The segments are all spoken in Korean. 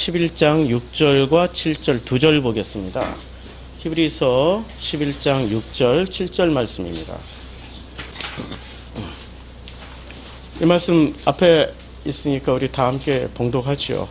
11장 6절과 7절 두 절 보겠습니다. 히브리서 11장 6절 7절 말씀입니다. 이 말씀 앞에 있으니까 우리 다 함께 봉독하죠.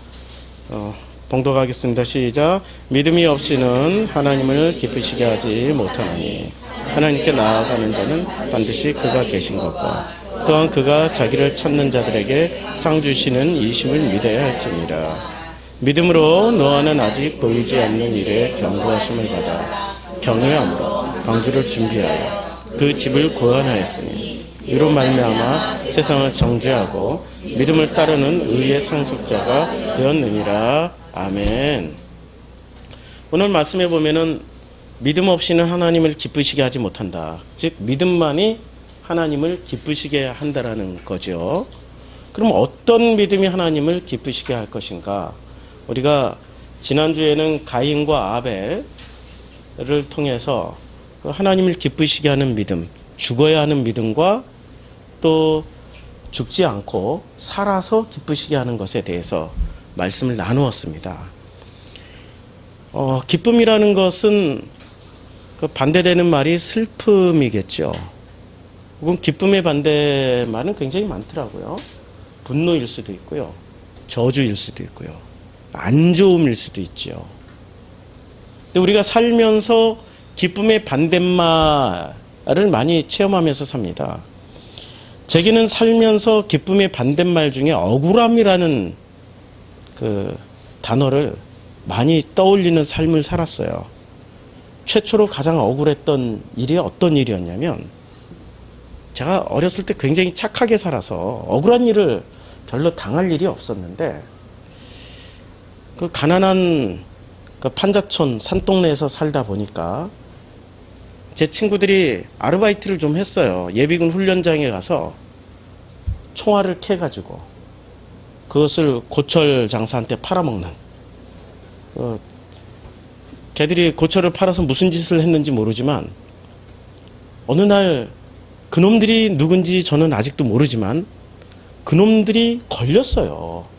봉독하겠습니다. 시작. 믿음이 없이는 하나님을 기쁘시게 하지 못하나니 하나님께 나아가는 자는 반드시 그가 계신 것과 또한 그가 자기를 찾는 자들에게 상 주시는 이심을 믿어야 할지니라. 믿음으로 노아는 아직 보이지 않는 일에 경고하심을 받아 경외함으로 방주를 준비하여 그 집을 구원하였으니 이로 말미암아 세상을 정죄하고 믿음을 따르는 의의 상속자가 되었느니라. 아멘. 오늘 말씀에 보면은 믿음 없이는 하나님을 기쁘시게 하지 못한다. 즉 믿음만이 하나님을 기쁘시게 한다라는 거죠. 그럼 어떤 믿음이 하나님을 기쁘시게 할 것인가? 우리가 지난주에는 가인과 아벨을 통해서 그 하나님을 기쁘시게 하는 믿음, 죽어야 하는 믿음과 또 죽지 않고 살아서 기쁘시게 하는 것에 대해서 말씀을 나누었습니다. 기쁨이라는 것은 그 반대되는 말이 슬픔이겠죠. 혹은 기쁨의 반대말은 굉장히 많더라고요. 분노일 수도 있고요. 저주일 수도 있고요. 안 좋음일 수도 있죠. 근데 우리가 살면서 기쁨의 반대말을 많이 체험하면서 삽니다. 제게는 살면서 기쁨의 반대말 중에 억울함이라는 그 단어를 많이 떠올리는 삶을 살았어요. 최초로 가장 억울했던 일이 어떤 일이었냐면 제가 어렸을 때 굉장히 착하게 살아서 억울한 일을 별로 당할 일이 없었는데 그 가난한 그 판자촌 산동네에서 살다 보니까 제 친구들이 아르바이트를 좀 했어요. 예비군 훈련장에 가서 총알을 캐가지고 그것을 고철 장사한테 팔아먹는. 걔들이 고철을 팔아서 무슨 짓을 했는지 모르지만 어느 날 그놈들이 누군지 저는 아직도 모르지만 그놈들이 걸렸어요.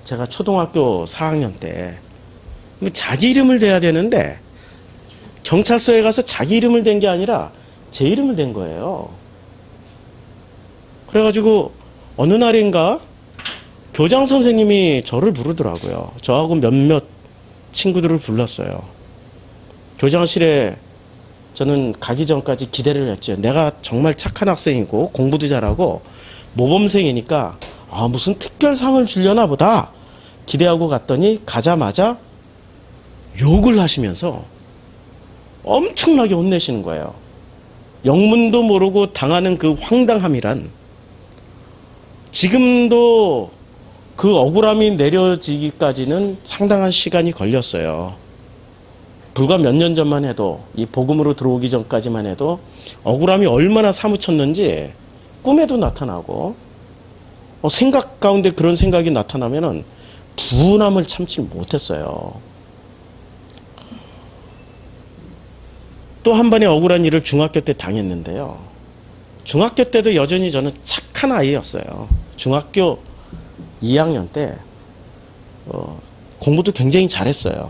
제가 초등학교 4학년 때. 자기 이름을 대야 되는데 경찰서에 가서 자기 이름을 댄 게 아니라 제 이름을 댄 거예요. 그래가지고 어느 날인가 교장 선생님이 저를 부르더라고요. 저하고 몇몇 친구들을 불렀어요. 교장실에 저는 가기 전까지 기대를 했죠. 내가 정말 착한 학생이고 공부도 잘하고 모범생이니까 무슨 특별상을 주려나 보다 기대하고 갔더니 가자마자 욕을 하시면서 엄청나게 혼내시는 거예요. 영문도 모르고 당하는 그 황당함이란 지금도 그 억울함이 내려지기까지는 상당한 시간이 걸렸어요. 불과 몇 년 전만 해도 이 복음으로 들어오기 전까지만 해도 억울함이 얼마나 사무쳤는지 꿈에도 나타나고 생각 가운데 그런 생각이 나타나면은 분함을 참지 못했어요. 또 한 번의 억울한 일을 중학교 때 당했는데요. 중학교 때도 여전히 저는 착한 아이였어요. 중학교 2학년 때 공부도 굉장히 잘했어요.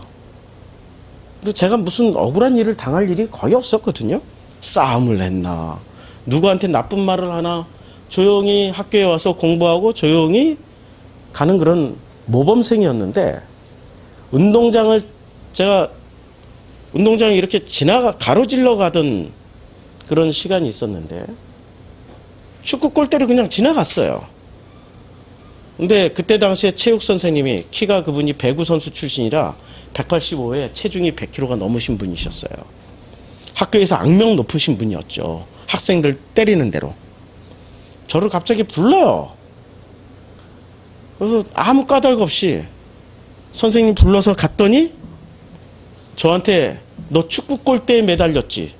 그리고 제가 무슨 억울한 일을 당할 일이 거의 없었거든요. 싸움을 했나 누구한테 나쁜 말을 하나 조용히 학교에 와서 공부하고 조용히 가는 그런 모범생이었는데 제가 운동장에 이렇게 가로질러 가던 그런 시간이 있었는데 축구 골대를 그냥 지나갔어요. 근데 그때 당시에 체육 선생님이 키가 그분이 배구 선수 출신이라 185에 체중이 100kg가 넘으신 분이셨어요. 학교에서 악명 높으신 분이었죠. 학생들 때리는 대로. 저를 갑자기 불러요. 그래서 아무 까닭 없이 선생님 불러서 갔더니 저한테 너 축구 골대에 매달렸지.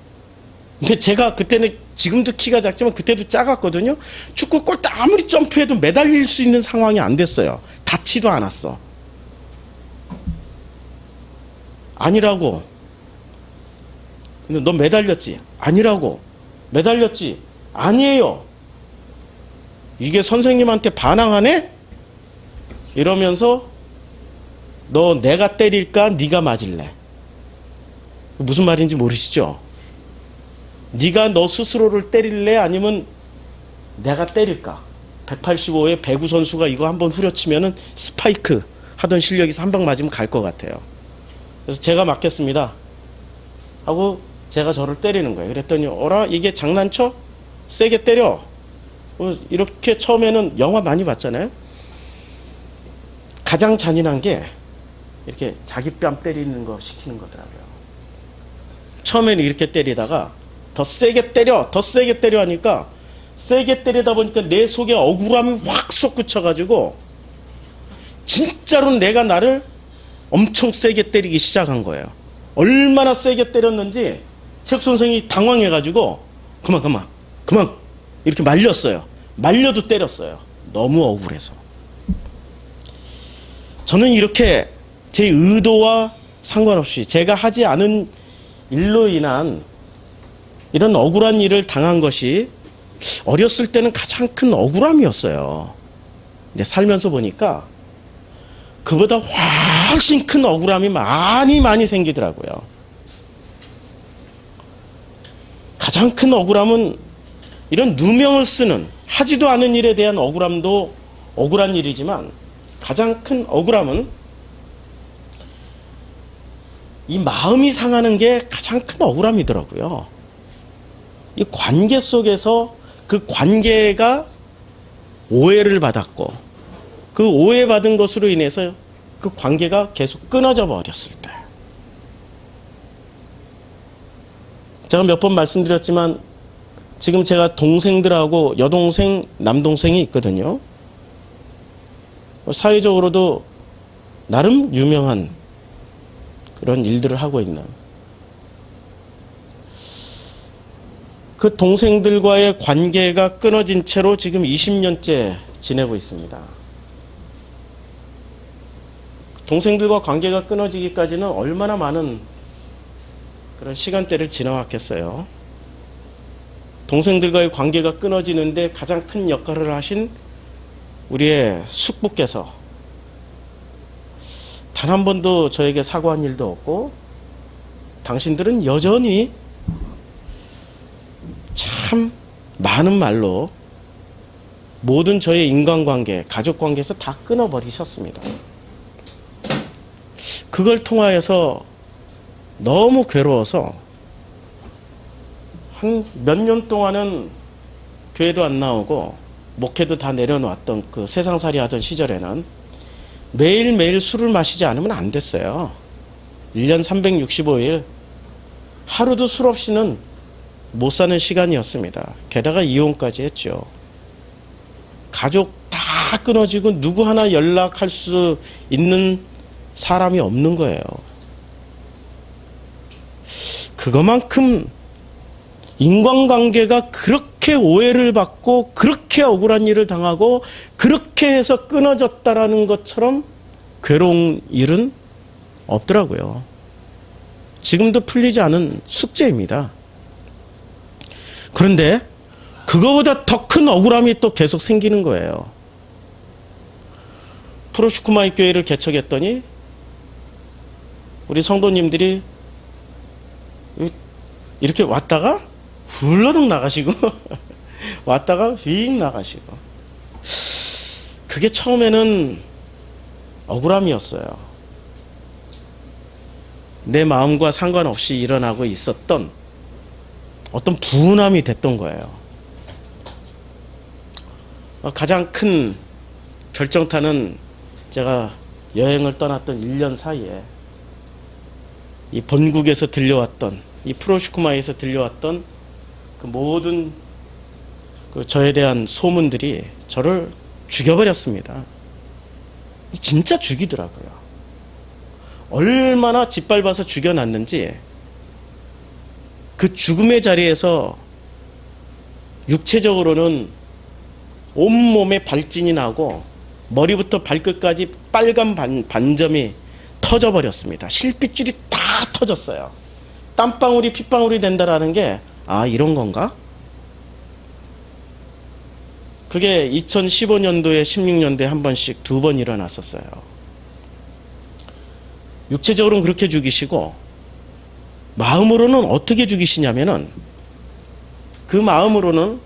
근데 제가 그때는 지금도 키가 작지만 그때도 작았거든요. 축구 골대 아무리 점프해도 매달릴 수 있는 상황이 안 됐어요. 닿지도 않았어. 아니라고. 근데 너 매달렸지? 아니라고. 매달렸지? 아니에요. 이게 선생님한테 반항하네? 이러면서 너 내가 때릴까? 네가 맞을래? 무슨 말인지 모르시죠? 네가 너 스스로를 때릴래? 아니면 내가 때릴까? 185의 배구 선수가 이거 한번 후려치면은 스파이크 하던 실력에서 한 방 맞으면 갈 것 같아요. 그래서 제가 맞겠습니다 하고 제가 저를 때리는 거예요. 그랬더니 어라 이게 장난쳐? 세게 때려. 이렇게 처음에는 영화 많이 봤잖아요. 가장 잔인한 게 이렇게 자기 뺨 때리는 거 시키는 거더라고요. 처음에는 이렇게 때리다가 더 세게 때려 더 세게 때려 하니까 세게 때리다 보니까 내 속에 억울함이 확 솟구쳐가지고 진짜로 내가 나를 엄청 세게 때리기 시작한 거예요. 얼마나 세게 때렸는지 책 선생이 당황해가지고 그만 이렇게 말렸어요. 말려도 때렸어요. 너무 억울해서. 저는 이렇게 제 의도와 상관없이 제가 하지 않은 일로 인한 이런 억울한 일을 당한 것이 어렸을 때는 가장 큰 억울함이었어요. 근데 살면서 보니까 그보다 훨씬 큰 억울함이 많이 생기더라고요. 가장 큰 억울함은 이런 누명을 쓰는 하지도 않은 일에 대한 억울함도 억울한 일이지만 가장 큰 억울함은 이 마음이 상하는 게 가장 큰 억울함이더라고요. 이 관계 속에서 그 관계가 오해를 받았고 그 오해받은 것으로 인해서 그 관계가 계속 끊어져 버렸을 때. 제가 몇 번 말씀드렸지만 지금 제가 동생들하고 여동생, 남동생이 있거든요. 사회적으로도 나름 유명한 그런 일들을 하고 있는 그 동생들과의 관계가 끊어진 채로 지금 20년째 지내고 있습니다. 동생들과 관계가 끊어지기까지는 얼마나 많은 그런 시간대를 지나왔겠어요. 동생들과의 관계가 끊어지는데 가장 큰 역할을 하신 우리의 숙부께서 단 한 번도 저에게 사과한 일도 없고 당신들은 여전히 참 많은 말로 모든 저의 인간관계, 가족관계에서 다 끊어버리셨습니다. 그걸 통하여서 너무 괴로워서 한 몇 년 동안은 교회도 안 나오고 목회도 다 내려놓았던 그 세상살이 하던 시절에는 매일매일 술을 마시지 않으면 안 됐어요. 1년 365일 하루도 술 없이는 못 사는 시간이었습니다. 게다가 이혼까지 했죠. 가족 다 끊어지고 누구 하나 연락할 수 있는 사람이 없는 거예요. 그것만큼 인간관계가 그렇게 오해를 받고 그렇게 억울한 일을 당하고 그렇게 해서 끊어졌다라는 것처럼 괴로운 일은 없더라고요. 지금도 풀리지 않은 숙제입니다. 그런데 그거보다 더 큰 억울함이 또 계속 생기는 거예요. 프로슈크마이 교회를 개척했더니 우리 성도님들이 이렇게 왔다가 훌러덩 나가시고 왔다가 휙 나가시고 그게 처음에는 억울함이었어요. 내 마음과 상관없이 일어나고 있었던 어떤 분함이 됐던 거예요. 가장 큰 결정타는 제가 여행을 떠났던 1년 사이에 이 본국에서 들려왔던 이 프로슈크마에서 들려왔던 그 모든 그 저에 대한 소문들이 저를 죽여버렸습니다. 진짜 죽이더라고요. 얼마나 짓밟아서 죽여놨는지 그 죽음의 자리에서 육체적으로는 온몸에 발진이 나고 머리부터 발끝까지 빨간 반점이 터져버렸습니다. 실핏줄이 다 터졌어요. 땀방울이 핏방울이 된다라는 게 이런 건가? 그게 2015년도에 16년도에 한 번씩 2번 일어났었어요. 육체적으로는 그렇게 죽이시고 마음으로는 어떻게 죽이시냐면은 그 마음으로는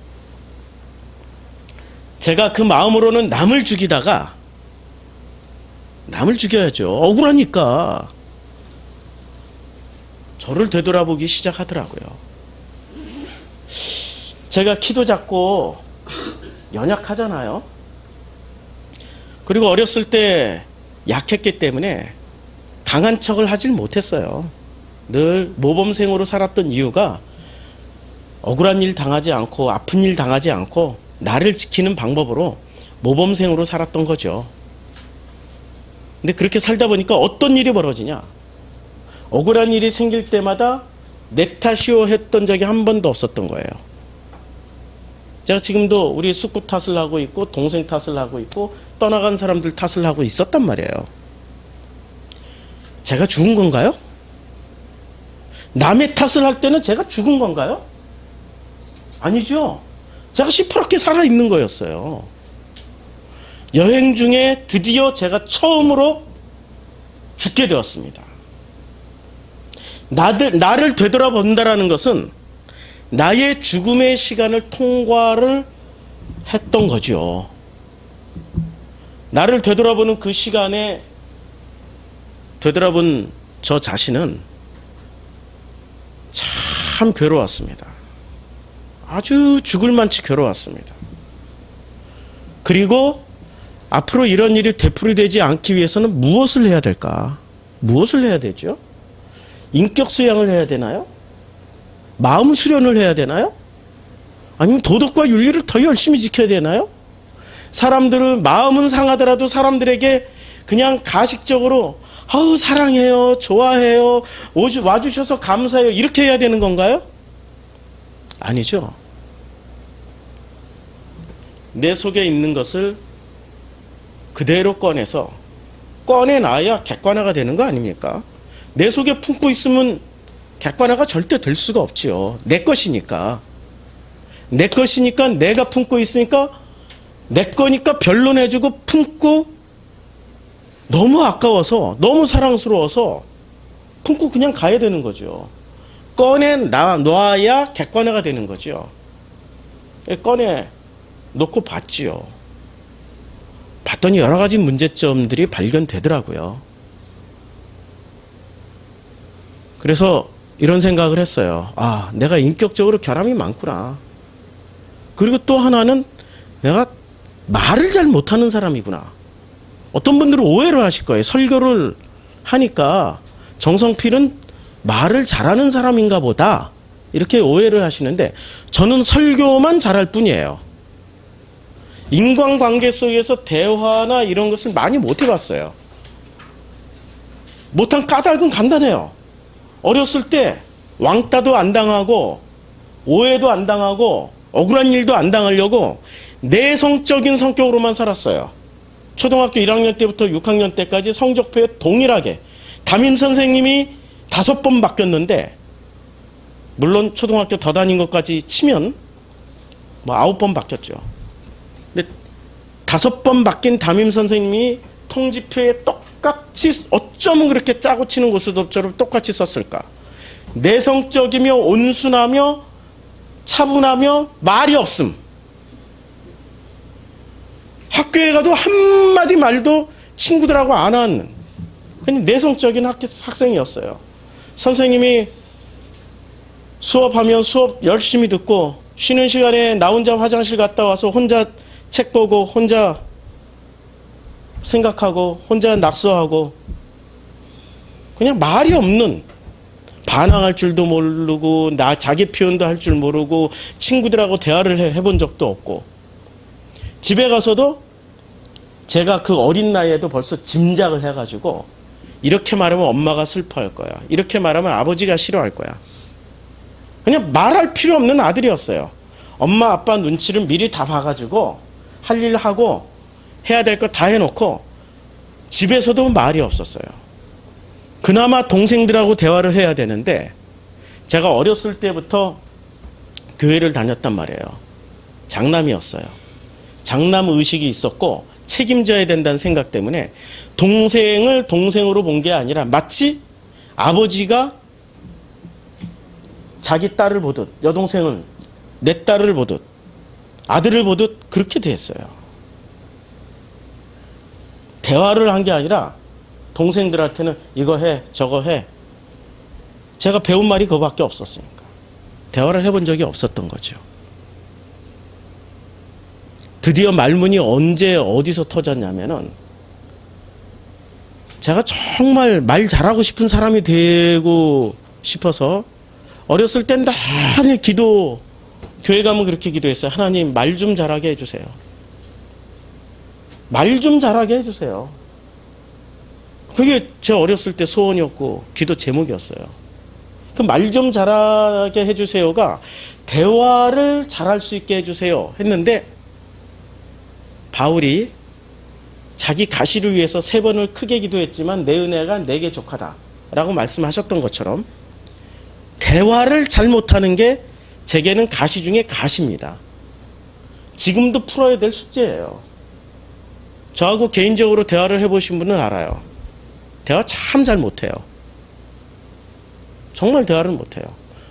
제가 그 마음으로는 남을 죽이다가 남을 죽여야죠. 억울하니까 저를 되돌아보기 시작하더라고요. 제가 키도 작고 연약하잖아요. 그리고 어렸을 때 약했기 때문에 강한 척을 하질 못했어요. 늘 모범생으로 살았던 이유가 억울한 일 당하지 않고 아픈 일 당하지 않고 나를 지키는 방법으로 모범생으로 살았던 거죠. 근데 그렇게 살다 보니까 어떤 일이 벌어지냐? 억울한 일이 생길 때마다 내 탓이요 했던 적이 한 번도 없었던 거예요. 제가 지금도 우리 숙부 탓을 하고 있고 동생 탓을 하고 있고 떠나간 사람들 탓을 하고 있었단 말이에요. 제가 죽은 건가요? 남의 탓을 할 때는 제가 죽은 건가요? 아니죠. 제가 시퍼렇게 살아있는 거였어요. 여행 중에 드디어 제가 처음으로 죽게 되었습니다. 나를 되돌아본다라는 것은 나의 죽음의 시간을 통과를 했던 거죠. 나를 되돌아보는 그 시간에 되돌아본 저 자신은 참 괴로웠습니다. 아주 죽을 만치 괴로웠습니다. 그리고 앞으로 이런 일이 되풀이되지 않기 위해서는 무엇을 해야 될까? 무엇을 해야 되죠? 인격 수양을 해야 되나요? 마음 수련을 해야 되나요? 아니면 도덕과 윤리를 더 열심히 지켜야 되나요? 사람들은 마음은 상하더라도 사람들에게 그냥 가식적으로 아우 사랑해요, 좋아해요, 와주셔서 감사해요 이렇게 해야 되는 건가요? 아니죠. 내 속에 있는 것을 그대로 꺼내놔야 객관화가 되는 거 아닙니까? 내 속에 품고 있으면 객관화가 절대 될 수가 없지요. 내 것이니까. 내 것이니까 내가 품고 있으니까 내 거니까 변론해주고 품고 너무 아까워서 너무 사랑스러워서 품고 그냥 가야 되는 거죠. 꺼내놔야 객관화가 되는 거죠. 꺼내놓고 봤지요. 봤더니 여러 가지 문제점들이 발견되더라고요. 그래서 이런 생각을 했어요. 아, 내가 인격적으로 결함이 많구나. 그리고 또 하나는 내가 말을 잘 못하는 사람이구나. 어떤 분들은 오해를 하실 거예요. 설교를 하니까 정성필은 말을 잘하는 사람인가 보다 이렇게 오해를 하시는데 저는 설교만 잘할 뿐이에요. 인간관계 속에서 대화나 이런 것을 많이 못 해봤어요. 못한 까닭은 간단해요. 어렸을 때 왕따도 안 당하고 오해도 안 당하고 억울한 일도 안 당하려고 내성적인 성격으로만 살았어요. 초등학교 1학년 때부터 6학년 때까지 성적표에 동일하게 담임 선생님이 5번 바뀌었는데 물론 초등학교 더 다닌 것까지 치면 뭐 9번 바뀌었죠. 근데 5번 바뀐 담임 선생님이 통지표에 똑같이 어쩌면 그렇게 짜고 치는 고스톱처럼 똑같이 썼을까? 내성적이며 온순하며 차분하며 말이 없음. 학교에 가도 한마디 말도 친구들하고 안 하는 그냥 내성적인 학생이었어요. 선생님이 수업하면 수업 열심히 듣고 쉬는 시간에 나 혼자 화장실 갔다 와서 혼자 책 보고 혼자 생각하고 혼자 낙서하고 그냥 말이 없는 반항할 줄도 모르고 자기 표현도 할 줄 모르고 친구들하고 대화를 해본 적도 없고 집에 가서도 제가 그 어린 나이에도 벌써 짐작을 해가지고 이렇게 말하면 엄마가 슬퍼할 거야. 이렇게 말하면 아버지가 싫어할 거야. 그냥 말할 필요 없는 아들이었어요. 엄마 아빠 눈치를 미리 다 봐가지고 할 일 하고 해야 될 거 다 해놓고 집에서도 말이 없었어요. 그나마 동생들하고 대화를 해야 되는데 제가 어렸을 때부터 교회를 다녔단 말이에요. 장남이었어요. 장남 의식이 있었고 책임져야 된다는 생각 때문에 동생을 동생으로 본 게 아니라 마치 아버지가 자기 딸을 보듯, 여동생을 내 딸을 보듯, 아들을 보듯 그렇게 됐어요. 대화를 한 게 아니라 동생들한테는 이거 해, 저거 해. 제가 배운 말이 그거밖에 없었으니까. 대화를 해본 적이 없었던 거죠. 드디어 말문이 언제 어디서 터졌냐면은 제가 정말 말 잘하고 싶은 사람이 되고 싶어서 어렸을 땐 늘 기도, 교회 가면 그렇게 기도했어요. 하나님 말 좀 잘하게 해주세요. 말 좀 잘하게 해주세요. 그게 제 어렸을 때 소원이었고 기도 제목이었어요. 그 말 좀 잘하게 해주세요가 대화를 잘할 수 있게 해주세요 했는데 바울이 자기 가시를 위해서 3번을 크게 기도했지만 내 은혜가 내게 족하다 라고 말씀하셨던 것처럼 대화를 잘 못하는 게 제게는 가시 중에 가시입니다. 지금도 풀어야 될 숙제예요. 저하고 개인적으로 대화를 해보신 분은 알아요. 대화 참 잘 못해요. 정말 대화를 못해요.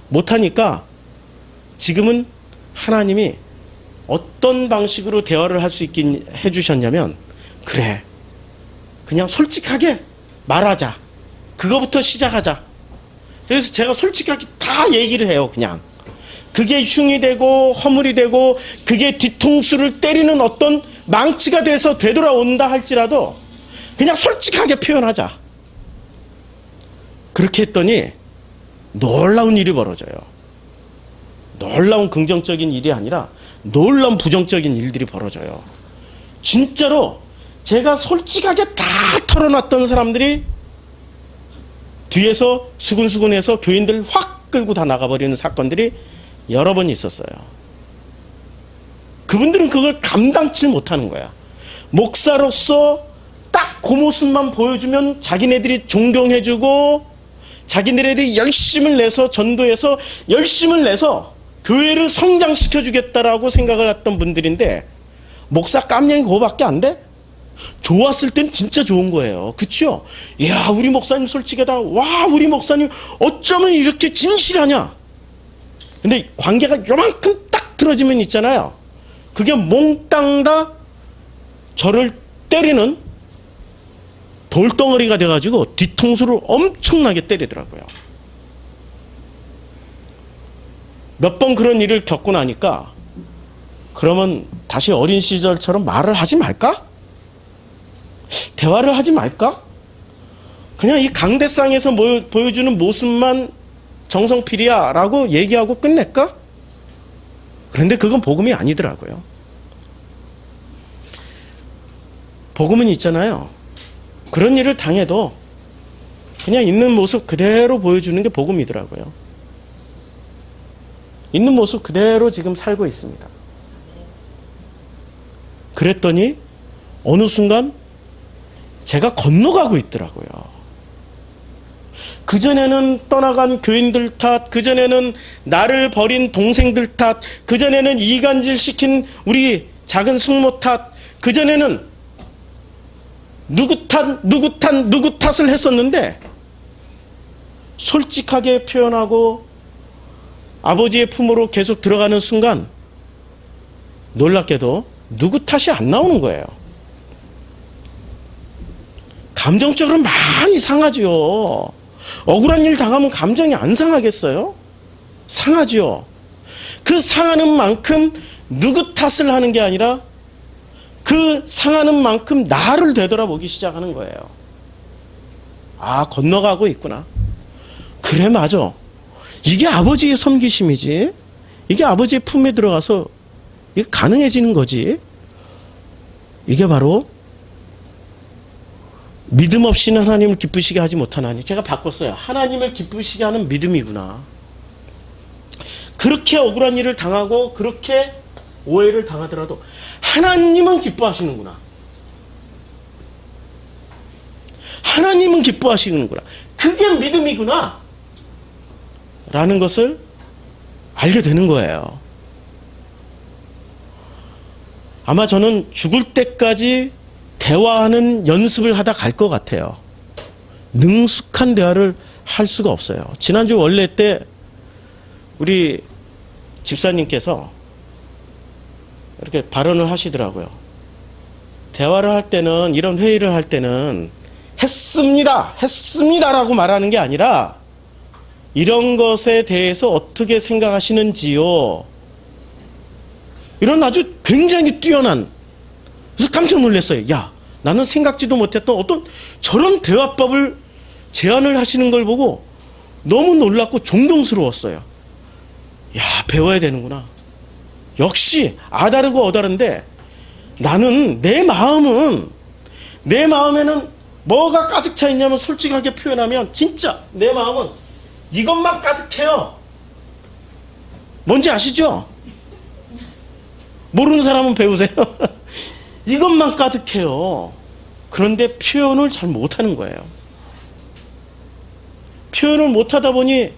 못하니까 지금은 하나님이 어떤 방식으로 대화를 할 수 있게 해주셨냐면 그래 그냥 솔직하게 말하자. 그거부터 시작하자. 그래서 제가 솔직하게 다 얘기를 해요. 그냥 그게 흉이 되고 허물이 되고 그게 뒤통수를 때리는 어떤 망치가 돼서 되돌아온다 할지라도 그냥 솔직하게 표현하자. 그렇게 했더니 놀라운 일이 벌어져요. 놀라운 긍정적인 일이 아니라 놀라운 부정적인 일들이 벌어져요. 진짜로 제가 솔직하게 다 털어놨던 사람들이 뒤에서 수근수근해서 교인들 확 끌고 다 나가버리는 사건들이 여러 번 있었어요. 그분들은 그걸 감당치 못하는 거야. 목사로서 딱 그 모습만 보여주면 자기네들이 존경해주고 자기네들이 열심을 내서 전도해서 열심을 내서 교회를 성장시켜주겠다라고 생각을 했던 분들인데 목사 깜냥이 그거밖에 안 돼? 좋았을 땐 진짜 좋은 거예요. 그쵸? 이야 우리 목사님 솔직하다. 와 우리 목사님 어쩌면 이렇게 진실하냐. 근데 관계가 요만큼 딱 틀어지면 있잖아요. 그게 몽땅 다 저를 때리는 돌덩어리가 돼가지고 뒤통수를 엄청나게 때리더라고요. 몇 번 그런 일을 겪고 나니까 그러면 다시 어린 시절처럼 말을 하지 말까? 대화를 하지 말까? 그냥 이 강대상에서 보여주는 모습만 정성필이야 라고 얘기하고 끝낼까? 그런데 그건 복음이 아니더라고요. 복음은 있잖아요. 그런 일을 당해도 그냥 있는 모습 그대로 보여주는 게 복음이더라고요. 있는 모습 그대로 지금 살고 있습니다. 그랬더니 어느 순간 제가 건너가고 있더라고요. 그전에는 떠나간 교인들 탓, 그전에는 나를 버린 동생들 탓, 그전에는 이간질 시킨 우리 작은 숙모 탓, 그전에는 누구 탓을 했었는데 솔직하게 표현하고 아버지의 품으로 계속 들어가는 순간 놀랍게도 누구 탓이 안 나오는 거예요. 감정적으로 많이 상하지요. 억울한 일 당하면 감정이 안 상하겠어요? 상하지요. 그 상하는 만큼 누구 탓을 하는 게 아니라 그 상하는 만큼 나를 되돌아보기 시작하는 거예요. 아, 건너가고 있구나. 그래, 맞아. 이게 아버지의 섬기심이지. 이게 아버지의 품에 들어가서 이게 가능해지는 거지. 이게 바로 믿음 없이는 하나님을 기쁘시게 하지 못하나니. 제가 바꿨어요. 하나님을 기쁘시게 하는 믿음이구나. 그렇게 억울한 일을 당하고 그렇게 오해를 당하더라도 하나님은 기뻐하시는구나. 하나님은 기뻐하시는구나. 그게 믿음이구나. 라는 것을 알게 되는 거예요. 아마 저는 죽을 때까지 대화하는 연습을 하다 갈 것 같아요. 능숙한 대화를 할 수가 없어요. 지난주 원래 때 우리 집사님께서 이렇게 발언을 하시더라고요. 대화를 할 때는, 이런 회의를 할 때는 했습니다라고 말하는 게 아니라 이런 것에 대해서 어떻게 생각하시는지요. 이런 아주 굉장히 뛰어난, 그래서 깜짝 놀랐어요. 야, 나는 생각지도 못했던 어떤 저런 대화법을 제안을 하시는 걸 보고 너무 놀랐고 존경스러웠어요. 야, 배워야 되는구나. 역시 아다르고 어다른데 나는 내 마음에는 뭐가 가득 차 있냐면 솔직하게 표현하면 진짜 내 마음은 이것만 가득해요. 뭔지 아시죠? 모르는 사람은 배우세요. 이것만 가득해요. 그런데 표현을 잘 못하는 거예요. 표현을 못하다 보니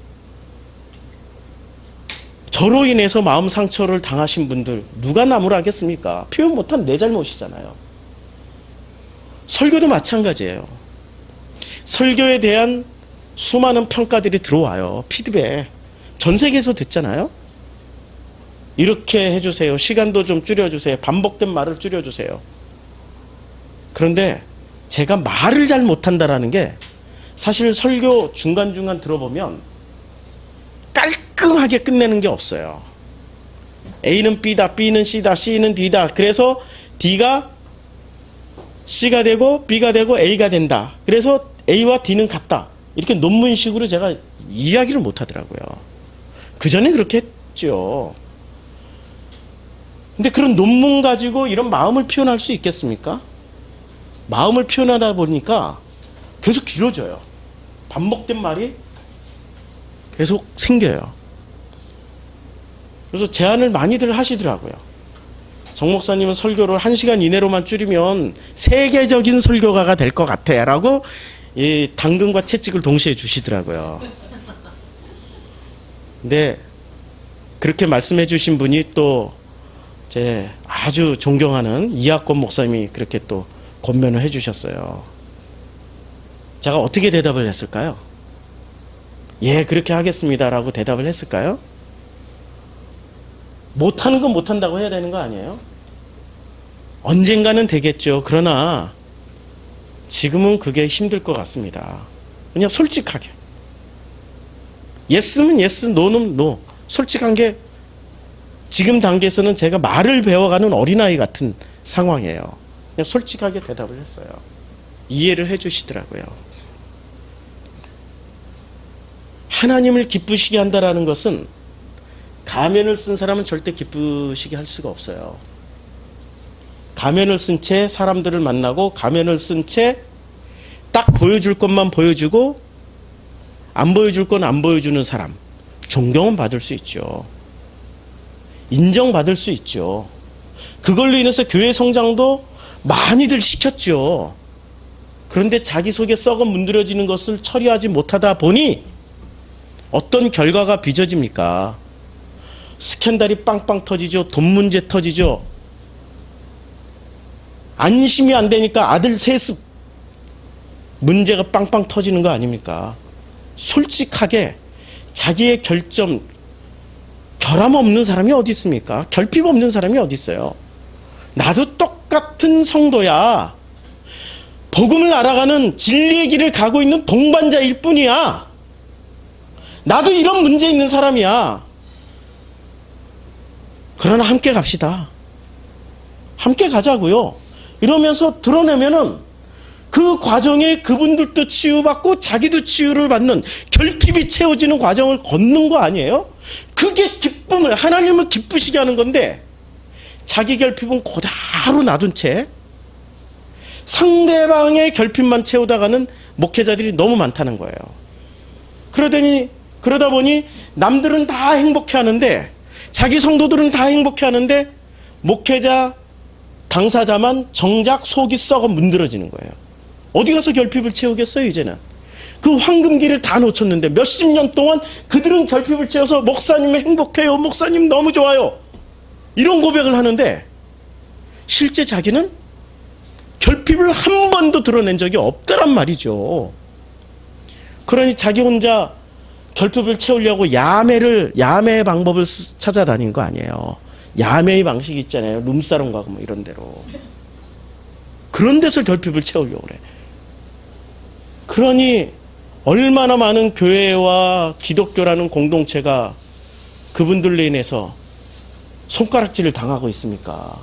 저로 인해서 마음 상처를 당하신 분들 누가 나무라겠습니까? 표현 못한 내 잘못이잖아요. 설교도 마찬가지예요. 설교에 대한 수많은 평가들이 들어와요. 피드백. 전 세계에서 듣잖아요. 이렇게 해주세요. 시간도 좀 줄여주세요. 반복된 말을 줄여주세요. 그런데 제가 말을 잘 못한다라는 게 사실 설교 중간중간 들어보면 깔끔하게 끝내는 게 없어요. A는 B다, B는 C다, C는 D다. 그래서 D가 C가 되고 B가 되고 A가 된다. 그래서 A와 D는 같다. 이렇게 논문식으로 제가 이야기를 못하더라고요. 그 전에 그렇게 했죠. 근데 그런 논문 가지고 이런 마음을 표현할 수 있겠습니까? 마음을 표현하다 보니까 계속 길어져요. 반복된 말이 계속 생겨요. 그래서 제안을 많이들 하시더라고요. 정 목사님은 설교를 1시간 이내로만 줄이면 세계적인 설교가가 될 것 같아 라고 이 당근과 채찍을 동시에 주시더라고요. 근데 그렇게 말씀해 주신 분이 또 제 아주 존경하는 이학권 목사님이 그렇게 또 권면을 해 주셨어요. 제가 어떻게 대답을 했을까요? 예, 그렇게 하겠습니다라고 대답을 했을까요? 못하는 건 못한다고 해야 되는 거 아니에요? 언젠가는 되겠죠. 그러나 지금은 그게 힘들 것 같습니다. 그냥 솔직하게. 예스면 예스, 노는 노. 솔직한 게 지금 단계에서는 제가 말을 배워가는 어린아이 같은 상황이에요. 그냥 솔직하게 대답을 했어요. 이해를 해 주시더라고요. 하나님을 기쁘시게 한다라는 것은 가면을 쓴 사람은 절대 기쁘시게 할 수가 없어요. 가면을 쓴 채 사람들을 만나고 가면을 쓴 채 딱 보여줄 것만 보여주고 안 보여줄 건 안 보여주는 사람, 존경은 받을 수 있죠. 인정받을 수 있죠. 그걸로 인해서 교회 성장도 많이들 시켰죠. 그런데 자기 속에 썩어 문드러지는 것을 처리하지 못하다 보니 어떤 결과가 빚어집니까? 스캔들이 빵빵 터지죠. 돈 문제 터지죠. 안심이 안 되니까 아들 세습 문제가 빵빵 터지는 거 아닙니까? 솔직하게 자기의 결점, 결함 없는 사람이 어디 있습니까? 결핍 없는 사람이 어디 있어요? 나도 똑같은 성도야. 복음을 알아가는 진리의 길을 가고 있는 동반자일 뿐이야. 나도 이런 문제 있는 사람이야. 그러나 함께 갑시다. 함께 가자고요. 이러면서 드러내면은 그 과정에 그분들도 치유받고 자기도 치유를 받는 결핍이 채워지는 과정을 걷는 거 아니에요? 그게 기쁨을, 하나님을 기쁘시게 하는 건데 자기 결핍은 고다로 놔둔 채 상대방의 결핍만 채우다가는 목회자들이 너무 많다는 거예요. 그러다 보니 남들은 다 행복해하는데 자기 성도들은 다 행복해하는데 목회자 당사자만 정작 속이 썩어 문드러지는 거예요. 어디 가서 결핍을 채우겠어요 이제는. 그 황금기를 다 놓쳤는데 몇십 년 동안 그들은 결핍을 채워서 목사님 행복해요, 목사님 너무 좋아요, 이런 고백을 하는데 실제 자기는 결핍을 한 번도 드러낸 적이 없다란 말이죠. 그러니 자기 혼자 결핍을 채우려고 야매의 방법을 찾아다닌 거 아니에요. 야매의 방식이 있잖아요. 룸사롱 가고 뭐 이런 데로. 그런 데서 결핍을 채우려고 그래. 그러니 얼마나 많은 교회와 기독교라는 공동체가 그분들로 인해서 손가락질을 당하고 있습니까?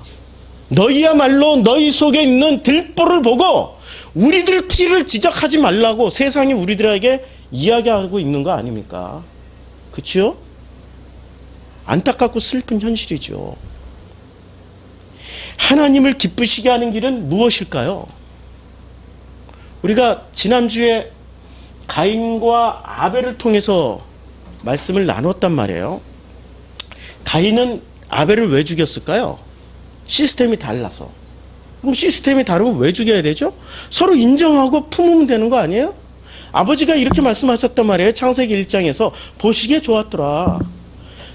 너희야말로 너희 속에 있는 들보를 보고 우리들 티를 지적하지 말라고 세상이 우리들에게 이야기하고 있는 거 아닙니까? 그렇죠? 안타깝고 슬픈 현실이죠. 하나님을 기쁘시게 하는 길은 무엇일까요? 우리가 지난주에 가인과 아벨을 통해서 말씀을 나눴단 말이에요. 가인은 아벨을 왜 죽였을까요? 시스템이 달라서. 그럼 시스템이 다르면 왜 죽여야 되죠? 서로 인정하고 품으면 되는 거 아니에요? 아버지가 이렇게 말씀하셨단 말이에요. 창세기 1장에서 보시기에 좋았더라.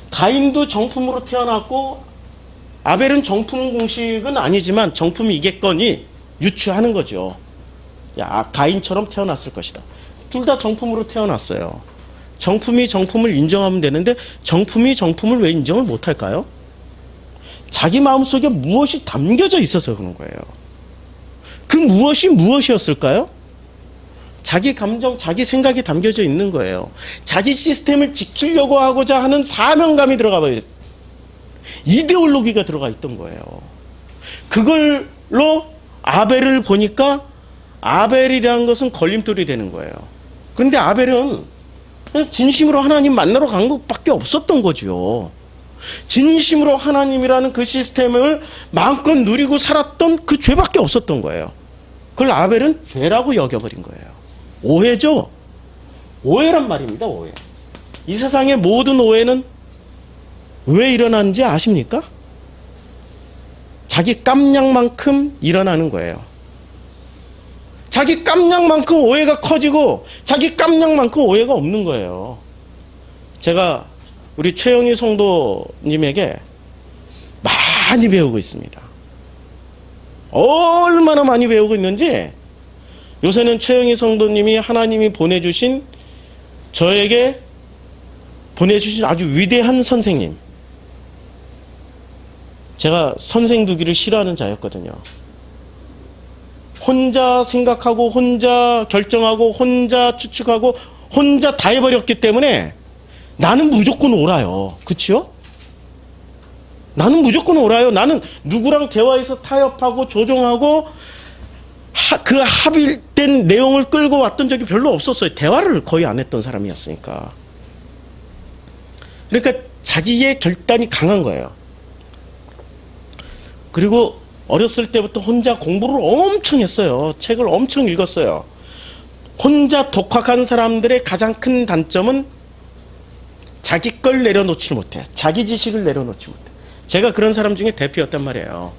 가인도 정품으로 태어났고 아벨은 정품 공식은 아니지만 정품이겠거니 유추하는 거죠. 야, 가인처럼 태어났을 것이다. 둘 다 정품으로 태어났어요. 정품이 정품을 인정하면 되는데 정품이 정품을 왜 인정을 못할까요? 자기 마음속에 무엇이 담겨져 있어서 그런 거예요. 그 무엇이 무엇이었을까요? 자기 감정, 자기 생각이 담겨져 있는 거예요. 자기 시스템을 지키려고 하고자 하는 사명감이 들어가 봐요. 이데올로기가 들어가 있던 거예요. 그걸로 아벨을 보니까 아벨이라는 것은 걸림돌이 되는 거예요. 그런데 아벨은 진심으로 하나님 만나러 간 것밖에 없었던 거죠. 진심으로 하나님이라는 그 시스템을 마음껏 누리고 살았던 그 죄밖에 없었던 거예요. 그걸 아벨은 죄라고 여겨버린 거예요. 오해죠. 오해란 말입니다. 오해. 이 세상의 모든 오해는 왜 일어나는지 아십니까? 자기 깜냥만큼 일어나는 거예요. 자기 깜냥만큼 오해가 커지고 자기 깜냥만큼 오해가 없는 거예요. 제가 우리 최영희 성도님에게 많이 배우고 있습니다. 얼마나 많이 배우고 있는지 요새는 최영희 성도님이 하나님이 보내주신 저에게 보내주신 아주 위대한 선생님. 제가 선생 두기를 싫어하는 자였거든요. 혼자 생각하고 혼자 결정하고 혼자 추측하고 혼자 다 해버렸기 때문에 나는 무조건 옳아요. 그치요? 나는 무조건 옳아요. 나는 누구랑 대화해서 타협하고 조정하고 그 합의된 내용을 끌고 왔던 적이 별로 없었어요. 대화를 거의 안 했던 사람이었으니까. 그러니까 자기의 결단이 강한 거예요. 그리고 어렸을 때부터 혼자 공부를 엄청 했어요. 책을 엄청 읽었어요. 혼자 독학한 사람들의 가장 큰 단점은 자기 걸 내려놓지 못해. 자기 지식을 내려놓지 못해. 제가 그런 사람 중에 대표였단 말이에요.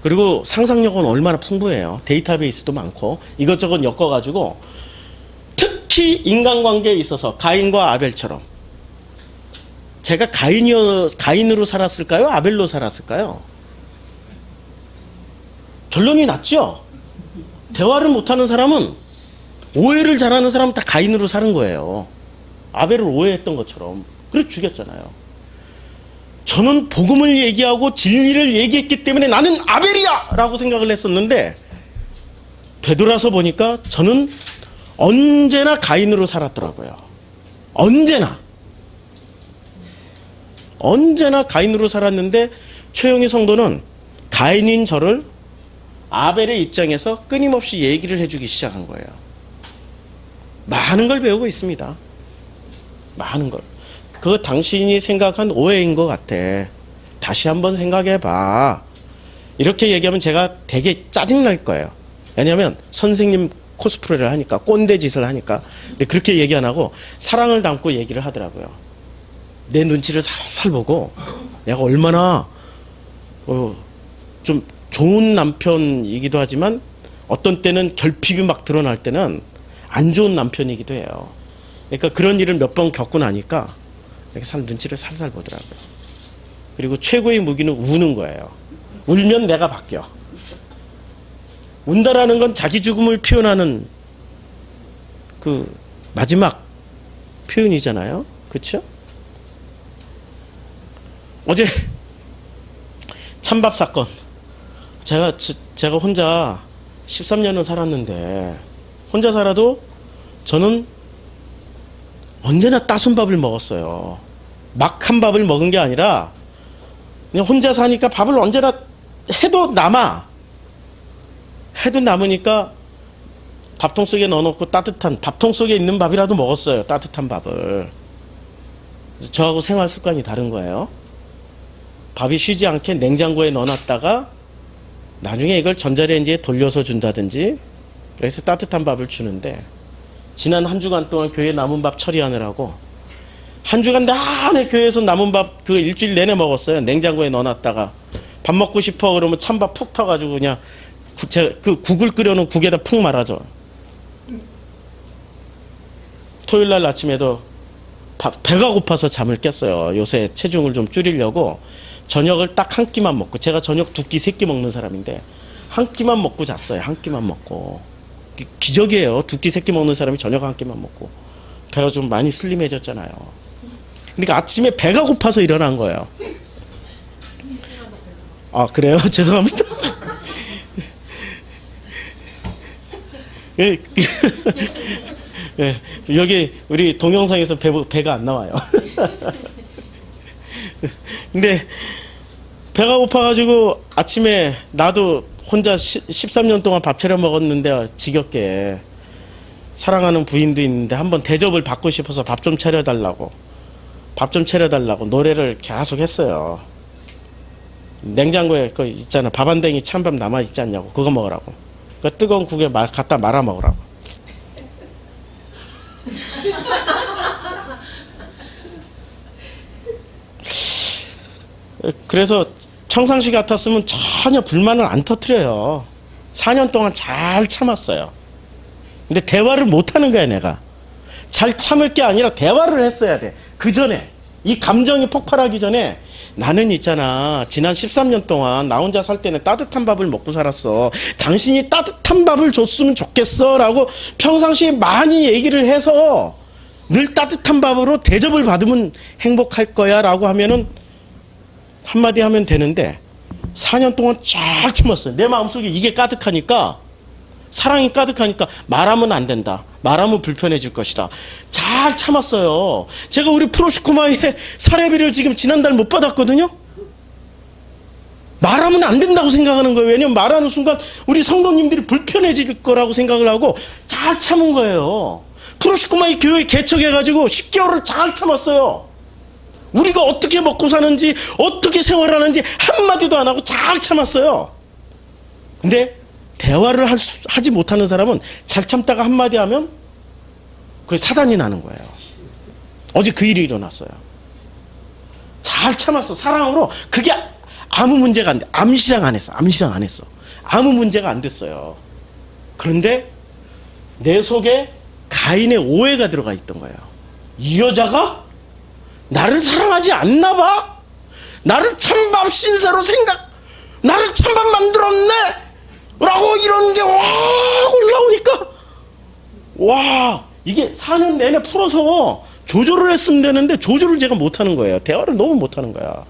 그리고 상상력은 얼마나 풍부해요. 데이터베이스도 많고 이것저것 엮어가지고 특히 인간관계에 있어서 가인과 아벨처럼 제가 가인으로 살았을까요? 아벨로 살았을까요? 결론이 났죠. 대화를 못하는 사람은 오해를 잘하는 사람은 다 가인으로 사는 거예요. 아벨을 오해했던 것처럼. 그래서 죽였잖아요. 저는 복음을 얘기하고 진리를 얘기했기 때문에 나는 아벨이야! 라고 생각을 했었는데 되돌아서 보니까 저는 언제나 가인으로 살았더라고요. 언제나 가인으로 살았는데 최영희 성도는 가인인 저를 아벨의 입장에서 끊임없이 얘기를 해주기 시작한 거예요. 많은 걸 배우고 있습니다. 많은 걸. 그거 당신이 생각한 오해인 것 같아. 다시 한번 생각해봐. 이렇게 얘기하면 제가 되게 짜증날 거예요. 왜냐하면 선생님 코스프레를 하니까 꼰대 짓을 하니까. 근데 그렇게 얘기 안 하고 사랑을 담고 얘기를 하더라고요. 내 눈치를 살살 보고 내가 얼마나 좀 좋은 남편이기도 하지만 어떤 때는 결핍이 막 드러날 때는 안 좋은 남편이기도 해요. 그러니까 그런 일을 몇 번 겪고 나니까 이렇게 눈치를 살살 보더라고요. 그리고 최고의 무기는 우는 거예요. 울면 내가 바뀌어. 운다라는 건 자기 죽음을 표현하는 그 마지막 표현이잖아요. 그렇죠? 어제 찬밥 사건. 제가 혼자 13년을 살았는데 혼자 살아도 저는 언제나 따순 밥을 먹었어요. 막 한 밥을 먹은 게 아니라 그냥 혼자 사니까 밥을 언제나 해도 남으니까 밥통 속에 넣어놓고 따뜻한 밥통 속에 있는 밥이라도 먹었어요. 따뜻한 밥을. 저하고 생활 습관이 다른 거예요. 밥이 쉬지 않게 냉장고에 넣어놨다가 나중에 이걸 전자레인지에 돌려서 준다든지 그래서 따뜻한 밥을 주는데 지난 한 주간 동안 교회 남은 밥 처리하느라고 한 주간 내내 교회에서 남은 밥 그 일주일 내내 먹었어요. 냉장고에 넣어놨다가 밥 먹고 싶어 그러면 찬밥 푹 터가지고 그냥 그 국을 끓여놓은 국에다 푹 말아줘. 토요일날 아침에도 배가 고파서 잠을 깼어요. 요새 체중을 좀 줄이려고 저녁을 딱 한 끼만 먹고, 제가 저녁 2끼 3끼 먹는 사람인데 한 끼만 먹고 잤어요. 한 끼만 먹고. 기적이에요. 2끼 3끼 먹는 사람이 저녁 한 끼만 먹고. 배가 좀 많이 슬림해졌잖아요. 그러니까 아침에 배가 고파서 일어난 거예요. 아 그래요? 죄송합니다. 네, 여기 우리 동영상에서 배가 안 나와요. 근데 배가 고파가지고 아침에 나도 혼자 13년 동안 밥 차려 먹었는데 지겹게 사랑하는 부인도 있는데 한번 대접을 받고 싶어서 밥 좀 차려달라고 노래를 계속 했어요. 냉장고에 그 있잖아, 밥 한 댕이 찬밥 남아있지 않냐고, 그거 먹으라고. 그 뜨거운 국에 갖다 말아 먹으라고. 그래서 평상시 같았으면 전혀 불만을 안 터뜨려요. 4년 동안 잘 참았어요. 근데 대화를 못하는 거야. 내가 잘 참을 게 아니라 대화를 했어야 돼. 그 전에, 이 감정이 폭발하기 전에 나는 있잖아, 지난 13년 동안 나 혼자 살 때는 따뜻한 밥을 먹고 살았어. 당신이 따뜻한 밥을 줬으면 좋겠어 라고 평상시에 많이 얘기를 해서 늘 따뜻한 밥으로 대접을 받으면 행복할 거야 라고 하면은 한마디 하면 되는데 4년 동안 쫙 참았어요. 내 마음속에 이게 가득하니까, 사랑이 가득하니까 말하면 안 된다, 말하면 불편해질 것이다, 잘 참았어요. 제가 우리 프로시코마의 사례비를 지금 지난달 못 받았거든요. 말하면 안 된다고 생각하는 거예요. 왜냐면 말하는 순간 우리 성도님들이 불편해질 거라고 생각을 하고 잘 참은 거예요. 프로시코마의 교회 개척해가지고 10개월을 잘 참았어요. 우리가 어떻게 먹고 사는지, 어떻게 생활하는지 한마디도 안 하고 잘 참았어요. 근데 대화를 하지 못하는 사람은 잘 참다가 한마디 하면 그게 사단이 나는 거예요. 어제 그 일이 일어났어요. 잘 참았어. 사랑으로. 그게 아무 문제가 안 돼. 암시랑 안 했어. 아무 문제가 안 됐어요. 그런데 내 속에 가인의 오해가 들어가 있던 거예요. 이 여자가 나를 사랑하지 않나 봐? 나를 찬밥 신세로 나를 찬밥 만들었네? 라고 이런 게 올라오니까, 이게 4년 내내 풀어서 조절을 했으면 되는데 조절을 제가 못하는 거예요. 대화를 너무 못하는 거야.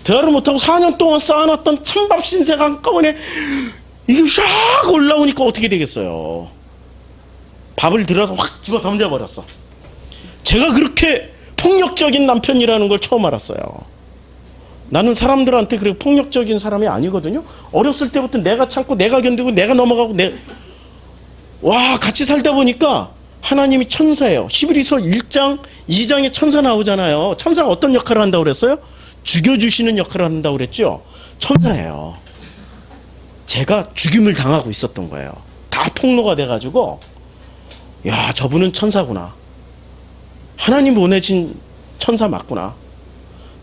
대화를 못하고 4년 동안 쌓아놨던 찬밥 신세가 한꺼번에 이게 샥 올라오니까 어떻게 되겠어요. 밥을 들어서 확 집어 던져버렸어. 제가 그렇게 폭력적인 남편이라는 걸 처음 알았어요. 나는 사람들한테 그렇게 폭력적인 사람이 아니거든요. 어렸을 때부터 내가 참고 내가 견디고 내가 넘어가고 같이 살다 보니까 하나님이 천사예요. 히브리서 1장 2장에 천사 나오잖아요. 천사가 어떤 역할을 한다고 그랬어요? 죽여주시는 역할을 한다고 그랬죠. 천사예요. 제가 죽임을 당하고 있었던 거예요. 다 폭로가 돼가지고, 야, 저분은 천사구나, 하나님 보내신 천사 맞구나.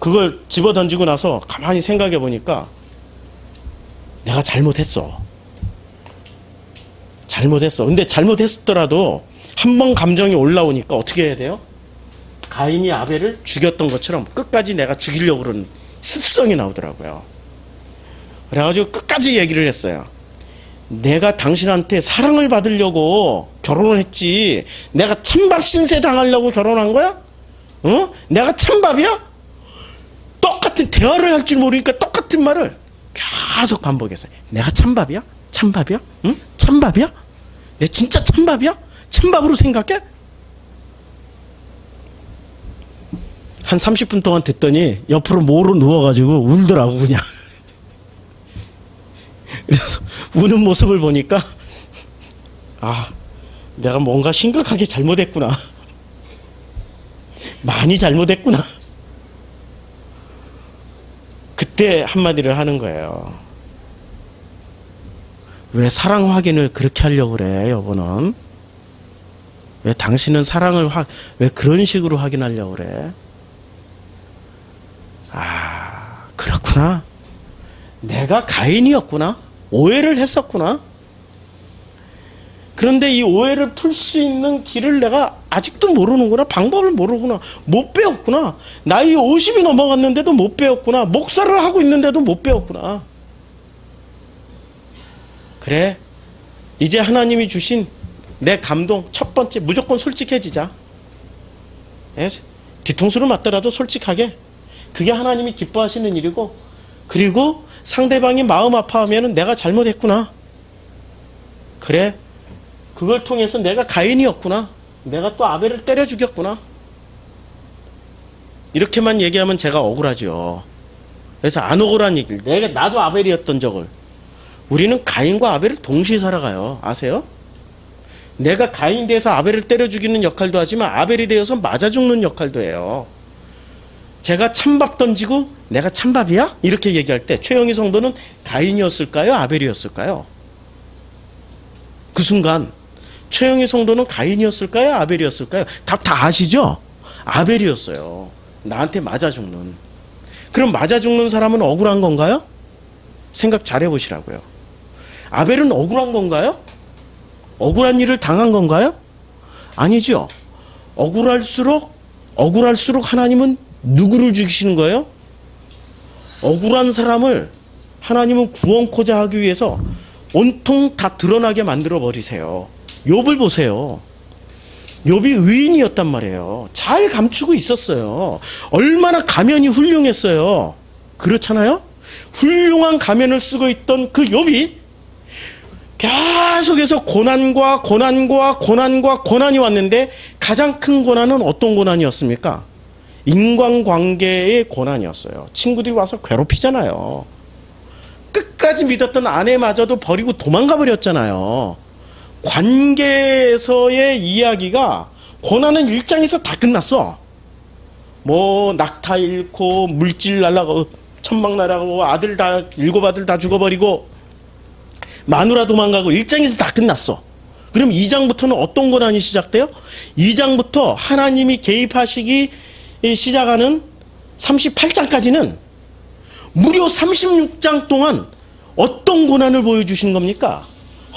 그걸 집어던지고 나서 가만히 생각해 보니까 내가 잘못했어. 근데 잘못했더라도 한 번 감정이 올라오니까 어떻게 해야 돼요? 가인이 아벨을 죽였던 것처럼 끝까지 내가 죽이려고 그러는 습성이 나오더라고요. 그래가지고 끝까지 얘기를 했어요. 내가 당신한테 사랑을 받으려고 결혼을 했지 내가 찬밥 신세 당하려고 결혼한 거야? 어? 내가 찬밥이야? 똑같은 대화를 할 줄 모르니까 똑같은 말을 계속 반복해서 내가 찬밥이야? 찬밥이야? 응? 찬밥이야? 내 진짜 찬밥이야? 찬밥으로 생각해? 한 30분 동안 듣더니 옆으로 모로 누워가지고 울더라고 그냥. 그래서 우는 모습을 보니까 아 내가 뭔가 심각하게 잘못했구나. 많이 잘못했구나. 그때 한마디를 하는 거예요. 왜 사랑 확인을 그렇게 하려고 그래 여보는? 왜 당신은 사랑을 왜 그런 식으로 확인하려고 그래? 아 그렇구나. 내가 가인이었구나. 오해를 했었구나. 그런데 이 오해를 풀 수 있는 길을 내가 아직도 모르는구나. 방법을 모르구나. 못 배웠구나. 나이 50이 넘어갔는데도 못 배웠구나. 목사를 하고 있는데도 못 배웠구나. 그래. 이제 하나님이 주신 내 감동 첫 번째 무조건 솔직해지자. 예? 뒤통수를 맞더라도 솔직하게. 그게 하나님이 기뻐하시는 일이고 그리고 상대방이 마음 아파하면 내가 잘못했구나. 그래. 그걸 통해서 내가 가인이었구나. 내가 또 아벨을 때려 죽였구나. 이렇게만 얘기하면 제가 억울하죠. 그래서 안 억울한 얘기를 나도 아벨이었던 적을 우리는 가인과 아벨을 동시에 살아가요. 아세요? 내가 가인 돼서 아벨을 때려 죽이는 역할도 하지만 아벨이 되어서 맞아 죽는 역할도 해요. 제가 찬밥 던지고 내가 찬밥이야? 이렇게 얘기할 때 최영희 성도는 가인이었을까요? 아벨이었을까요? 그 순간 최영희 성도는 가인이었을까요? 아벨이었을까요? 답 다 아시죠? 아벨이었어요. 나한테 맞아 죽는. 그럼 맞아 죽는 사람은 억울한 건가요? 생각 잘 해보시라고요. 아벨은 억울한 건가요? 억울한 일을 당한 건가요? 아니죠. 억울할수록 하나님은 누구를 죽이시는 거예요? 억울한 사람을 하나님은 구원코자 하기 위해서 온통 다 드러나게 만들어 버리세요. 욥을 보세요. 욥이 의인이었단 말이에요. 잘 감추고 있었어요. 얼마나 가면이 훌륭했어요. 그렇잖아요? 훌륭한 가면을 쓰고 있던 그 욥이 계속해서 고난이 왔는데 가장 큰 고난은 어떤 고난이었습니까? 인간관계의 고난이었어요. 친구들이 와서 괴롭히잖아요. 끝까지 믿었던 아내마저도 버리고 도망가 버렸잖아요. 관계에서의 이야기가 고난은 1장에서 다 끝났어. 뭐 낙타 잃고 물질 날라가고 천막 날아가고 일곱 아들 다 죽어버리고 마누라 도망가고 1장에서 다 끝났어. 그럼 2장부터는 어떤 고난이 시작돼요? 2장부터 하나님이 개입하시기 시작하는 38장까지는 무려 36장 동안 어떤 고난을 보여주신 겁니까?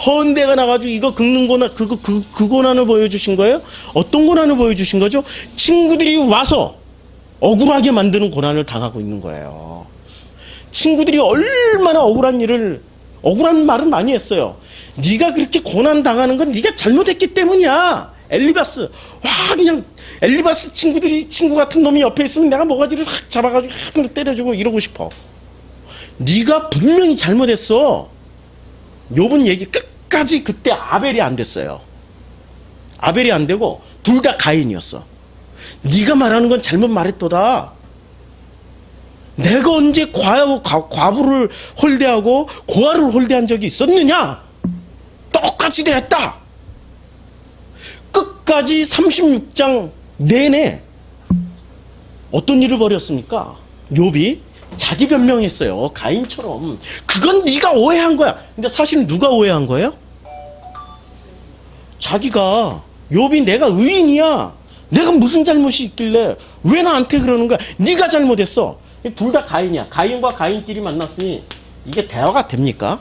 헌대가 나가지고 이거 긁는 고난, 그 고난을 보여주신 거예요? 어떤 고난을 보여주신 거죠? 친구들이 와서 억울하게 만드는 고난을 당하고 있는 거예요. 친구들이 얼마나 억울한 말을 많이 했어요. 네가 그렇게 고난 당하는 건 네가 잘못했기 때문이야. 엘리바스. 와, 그냥 엘리바스 친구 같은 놈이 옆에 있으면 내가 모가지를 확 잡아가지고 확 때려주고 이러고 싶어. 네가 분명히 잘못했어. 욥은 얘기 끝까지 그때 아벨이 안 됐어요. 아벨이 안 되고 둘 다 가인이었어. 네가 말하는 건 잘못 말했도다. 내가 언제 과부를 홀대하고 고아를 홀대한 적이 있었느냐? 똑같이 됐다. 끝까지 36장 내내 어떤 일을 벌였습니까? 욥이 자기 변명했어요. 가인처럼. 그건 네가 오해한 거야. 근데 사실은 누가 오해한 거예요? 자기가. 욥이 내가 의인이야. 내가 무슨 잘못이 있길래 왜 나한테 그러는 거야? 네가 잘못했어. 둘 다 가인이야. 가인과 가인끼리 만났으니 이게 대화가 됩니까?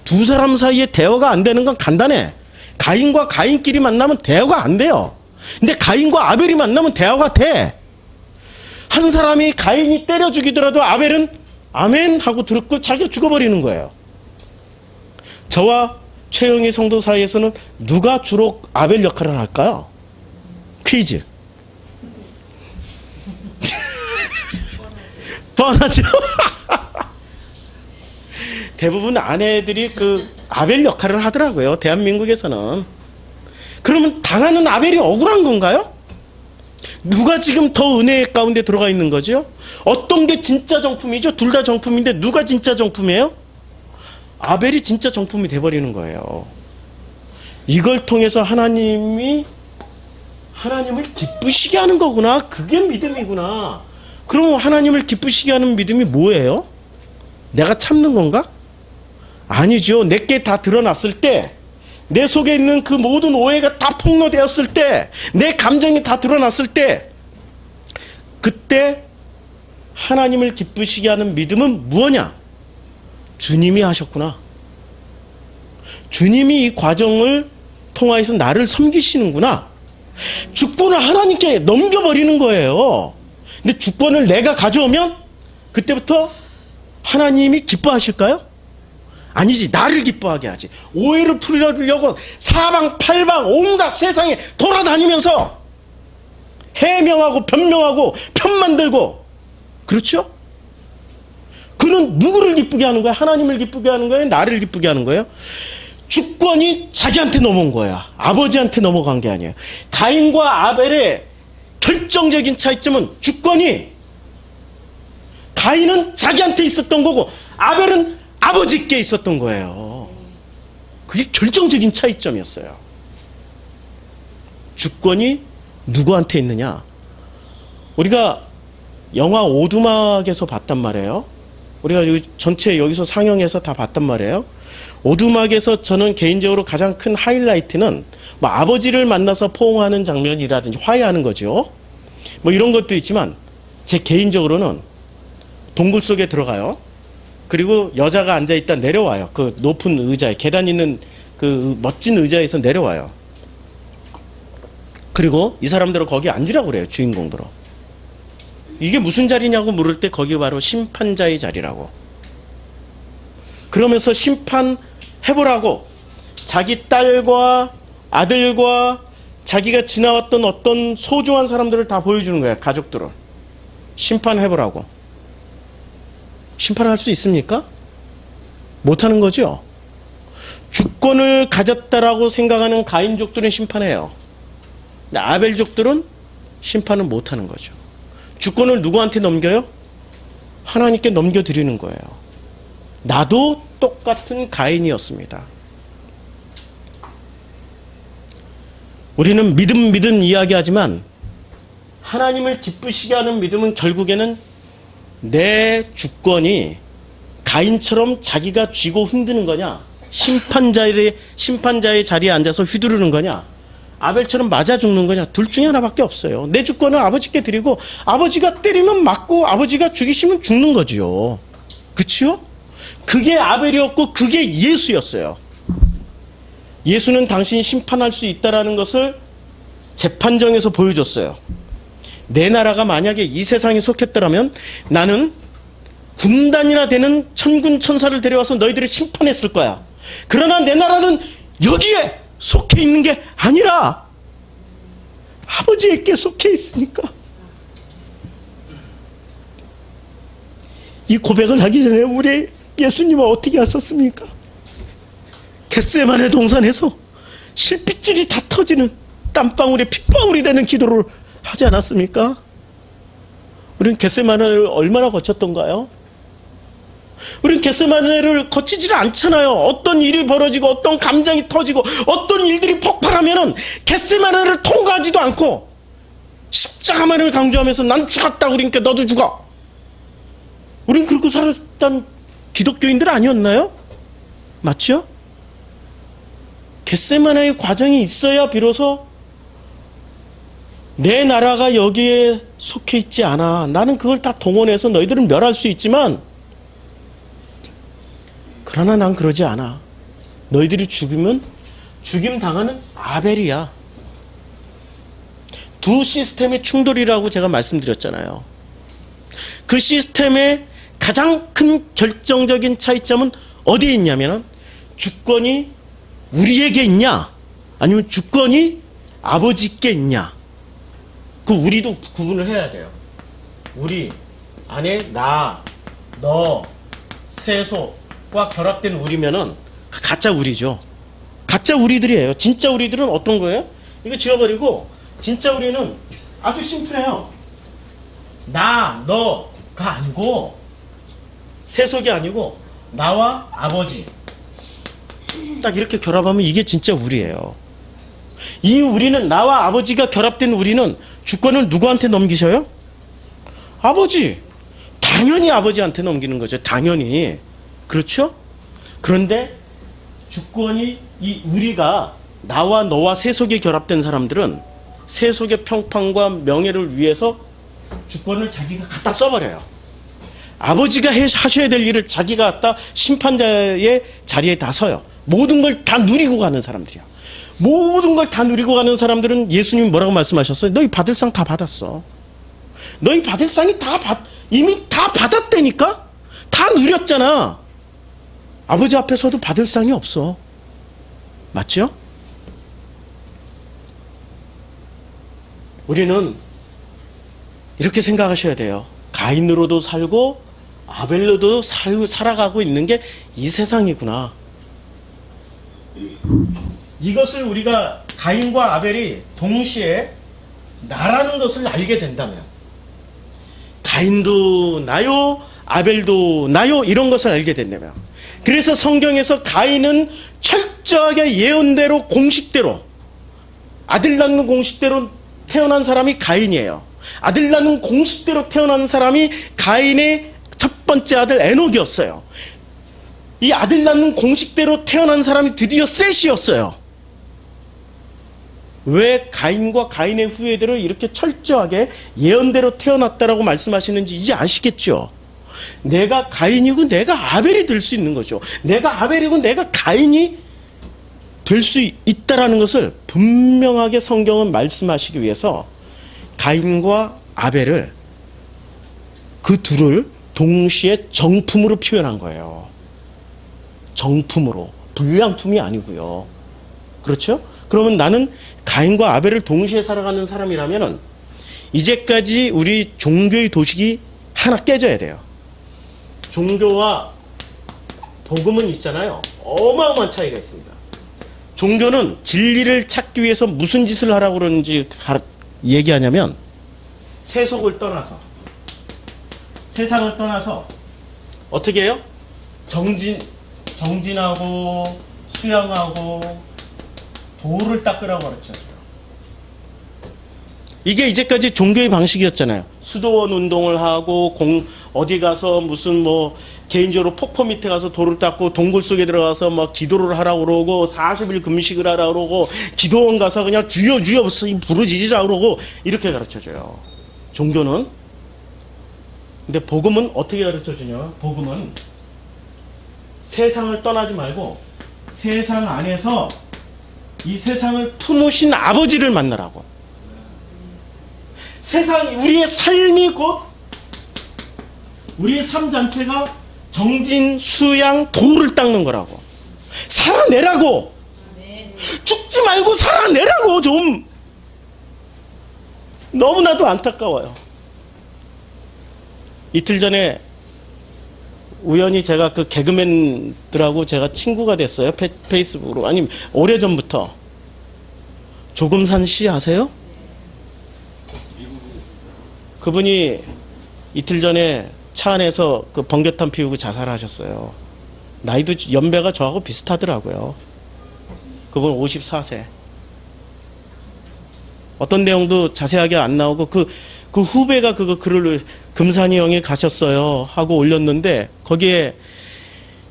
두 사람 사이에 대화가 안 되는 건 간단해. 가인과 가인끼리 만나면 대화가 안 돼요. 근데 가인과 아벨이 만나면 대화가 돼. 한 사람이 가인이 때려 죽이더라도 아벨은 아멘 하고 들었고 자기가 죽어버리는 거예요. 저와 최영희 성도 사이에서는 누가 주로 아벨 역할을 할까요? 퀴즈. 뻔하죠. 대부분 아내들이 그 아벨 역할을 하더라고요. 대한민국에서는. 그러면 당하는 아벨이 억울한 건가요? 누가 지금 더 은혜 가운데 들어가 있는 거죠? 어떤 게 진짜 정품이죠? 둘 다 정품인데 누가 진짜 정품이에요? 아벨이 진짜 정품이 돼버리는 거예요. 이걸 통해서 하나님을 기쁘시게 하는 거구나. 그게 믿음이구나. 그럼 하나님을 기쁘시게 하는 믿음이 뭐예요? 내가 참는 건가? 아니죠. 내게 다 드러났을 때, 내 속에 있는 그 모든 오해가 다 폭로되었을 때, 내 감정이 다 드러났을 때, 그때 하나님을 기쁘시게 하는 믿음은 무엇냐? 주님이 하셨구나. 주님이 이 과정을 통하여서 나를 섬기시는구나. 주권을 하나님께 넘겨버리는 거예요. 근데 주권을 내가 가져오면 그때부터 하나님이 기뻐하실까요? 아니지. 나를 기뻐하게 하지. 오해를 풀려고 사방팔방 온갖 세상에 돌아다니면서 해명하고 변명하고 편 만들고, 그렇죠? 그는 누구를 기쁘게 하는 거야? 하나님을 기쁘게 하는 거예요? 나를 기쁘게 하는 거예요? 주권이 자기한테 넘어온 거야. 아버지한테 넘어간 게 아니에요. 가인과 아벨의 결정적인 차이점은 주권이, 가인은 자기한테 있었던 거고 아벨은 아버지께 있었던 거예요. 그게 결정적인 차이점이었어요. 주권이 누구한테 있느냐? 우리가 영화 오두막에서 봤단 말이에요. 우리가 전체 여기서 상영해서 다 봤단 말이에요. 오두막에서 저는 개인적으로 가장 큰 하이라이트는 뭐 아버지를 만나서 포옹하는 장면이라든지 화해하는 거죠. 뭐 이런 것도 있지만 제 개인적으로는 동굴 속에 들어가요. 그리고 여자가 앉아있다 내려와요. 그 높은 의자에, 계단 있는 그 멋진 의자에서 내려와요. 그리고 이 사람들은 거기 앉으라고 그래요. 주인공들은. 이게 무슨 자리냐고 물을 때 거기 바로 심판자의 자리라고. 그러면서 심판해보라고 자기 딸과 아들과 자기가 지나왔던 어떤 소중한 사람들을 다 보여주는 거야. 가족들을. 심판해보라고. 심판할 수 있습니까? 못하는 거죠. 주권을 가졌다라고 생각하는 가인족들은 심판해요. 근데 아벨족들은 심판을 못하는 거죠. 주권을 누구한테 넘겨요? 하나님께 넘겨드리는 거예요. 나도 똑같은 가인이었습니다. 우리는 믿음 이야기하지만 하나님을 기쁘시게 하는 믿음은 결국에는 내 주권이 가인처럼 자기가 쥐고 흔드는 거냐, 심판자의 자리에 앉아서 휘두르는 거냐, 아벨처럼 맞아 죽는 거냐, 둘 중에 하나밖에 없어요. 내 주권은 아버지께 드리고 아버지가 때리면 맞고 아버지가 죽이시면 죽는 거지요. 그치요? 그게 아벨이었고 그게 예수였어요. 예수는 당신이 심판할 수 있다는 것을 재판정에서 보여줬어요. 내 나라가 만약에 이 세상에 속했더라면 나는 군단이나 되는 천군 천사를 데려와서 너희들을 심판했을 거야. 그러나 내 나라는 여기에 속해 있는 게 아니라 아버지에게 속해 있으니까. 이 고백을 하기 전에 우리 예수님은 어떻게 하셨습니까? 겟세마네 동산에서 실핏줄이 다 터지는 땀방울에 핏방울이 되는 기도를 하지 않았습니까? 우리는 겟세마네를 얼마나 거쳤던가요? 우리는 겟세마네를 거치지를 않잖아요. 어떤 일이 벌어지고 어떤 감정이 터지고 어떤 일들이 폭발하면은 겟세마네를 통과하지도 않고 십자가만을 강조하면서 난 죽었다 그러니까 너도 죽어. 우린 그렇게 살았던 기독교인들 아니었나요? 맞죠? 겟세마네의 과정이 있어야 비로소 내 나라가 여기에 속해 있지 않아. 나는 그걸 다 동원해서 너희들은 멸할 수 있지만 그러나 난 그러지 않아. 너희들이 죽으면 죽임 당하는 아벨이야. 두 시스템의 충돌이라고 제가 말씀드렸잖아요. 그 시스템의 가장 큰 결정적인 차이점은 어디에 있냐면 주권이 우리에게 있냐? 아니면 주권이 아버지께 있냐? 그 우리도 구분을 해야 돼요. 우리 안에 나, 너, 세속과 결합된 우리면은 가짜 우리죠. 가짜 우리들이에요. 진짜 우리들은 어떤 거예요? 이거 지워버리고 진짜 우리는 아주 심플해요. 나, 너가 아니고 세속이 아니고 나와 아버지 딱 이렇게 결합하면 이게 진짜 우리예요. 이 우리는 나와 아버지가 결합된 우리는 주권을 누구한테 넘기셔요? 아버지. 당연히 아버지한테 넘기는 거죠. 당연히. 그렇죠? 그런데 주권이 이 우리가 나와 너와 세속에 결합된 사람들은 세속의 평판과 명예를 위해서 주권을 자기가 갖다 써버려요. 아버지가 하셔야 될 일을 자기가 갖다 심판자의 자리에 다 서요. 모든 걸 다 누리고 가는 사람들이야. 모든 걸 다 누리고 가는 사람들은 예수님이 뭐라고 말씀하셨어요? 너희 받을 상 다 받았어. 너희 받을 상이 이미 다 받았다니까? 다 누렸잖아. 아버지 앞에서도 받을 상이 없어. 맞죠? 우리는 이렇게 생각하셔야 돼요. 가인으로도 살고 아벨로도 살아가고 있는 게 이 세상이구나. 이것을 우리가 가인과 아벨이 동시에 나라는 것을 알게 된다면, 가인도 나요, 아벨도 나요, 이런 것을 알게 된다면, 그래서 성경에서 가인은 철저하게 예언대로 공식대로 아들 낳는 공식대로 태어난 사람이 가인이에요. 아들 낳는 공식대로 태어난 사람이 가인의 첫 번째 아들 에녹이었어요. 이 아들 낳는 공식대로 태어난 사람이 드디어 셋이었어요. 왜 가인과 가인의 후예들을 이렇게 철저하게 예언대로 태어났다라고 말씀하시는지 이제 아시겠죠? 내가 가인이고 내가 아벨이 될 수 있는 거죠. 내가 아벨이고 내가 가인이 될 수 있다라는 것을 분명하게 성경은 말씀하시기 위해서 가인과 아벨을, 그 둘을 동시에 정품으로 표현한 거예요. 정품으로. 불량품이 아니고요. 그렇죠? 그러면 나는 가인과 아벨을 동시에 살아가는 사람이라면 이제까지 우리 종교의 도식이 하나 깨져야 돼요. 종교와 복음은 있잖아요. 어마어마한 차이가 있습니다. 종교는 진리를 찾기 위해서 무슨 짓을 하라고 그러는지 얘기하냐면, 세속을 떠나서, 세상을 떠나서 어떻게 해요? 정진하고 수양하고 도를 닦으라고 가르쳐줘요. 이게 이제까지 종교의 방식이었잖아요. 수도원 운동을 하고 어디 가서 무슨 개인적으로 폭포 밑에 가서 돌을 닦고 동굴 속에 들어가서 막 기도를 하라고 그러고 40일 금식을 하라고 그러고 기도원 가서 그냥 주여 주여 부르짖으라고 그러고 이렇게 가르쳐줘요. 종교는. 근데 복음은 어떻게 가르쳐주냐? 복음은 세상을 떠나지 말고 세상 안에서 이 세상을 품으신 아버지를 만나라고. 우리의 삶이 곧, 우리의 삶 자체가 정진, 수양, 도를 닦는 거라고. 살아내라고. 죽지 말고 살아내라고 좀. 너무나도 안타까워요. 이틀 전에 우연히 제가 그 개그맨들하고 제가 친구가 됐어요. 페이스북으로. 아니, 오래전부터. 조금산 씨 아세요? 그분이 이틀 전에 차 안에서 그 번개탄 피우고 자살하셨어요. 나이도 연배가 저하고 비슷하더라고요. 그분 54세. 어떤 내용도 자세하게 안 나오고 그 후배가 그거 글을 금산이 형이 가셨어요 하고 올렸는데 거기에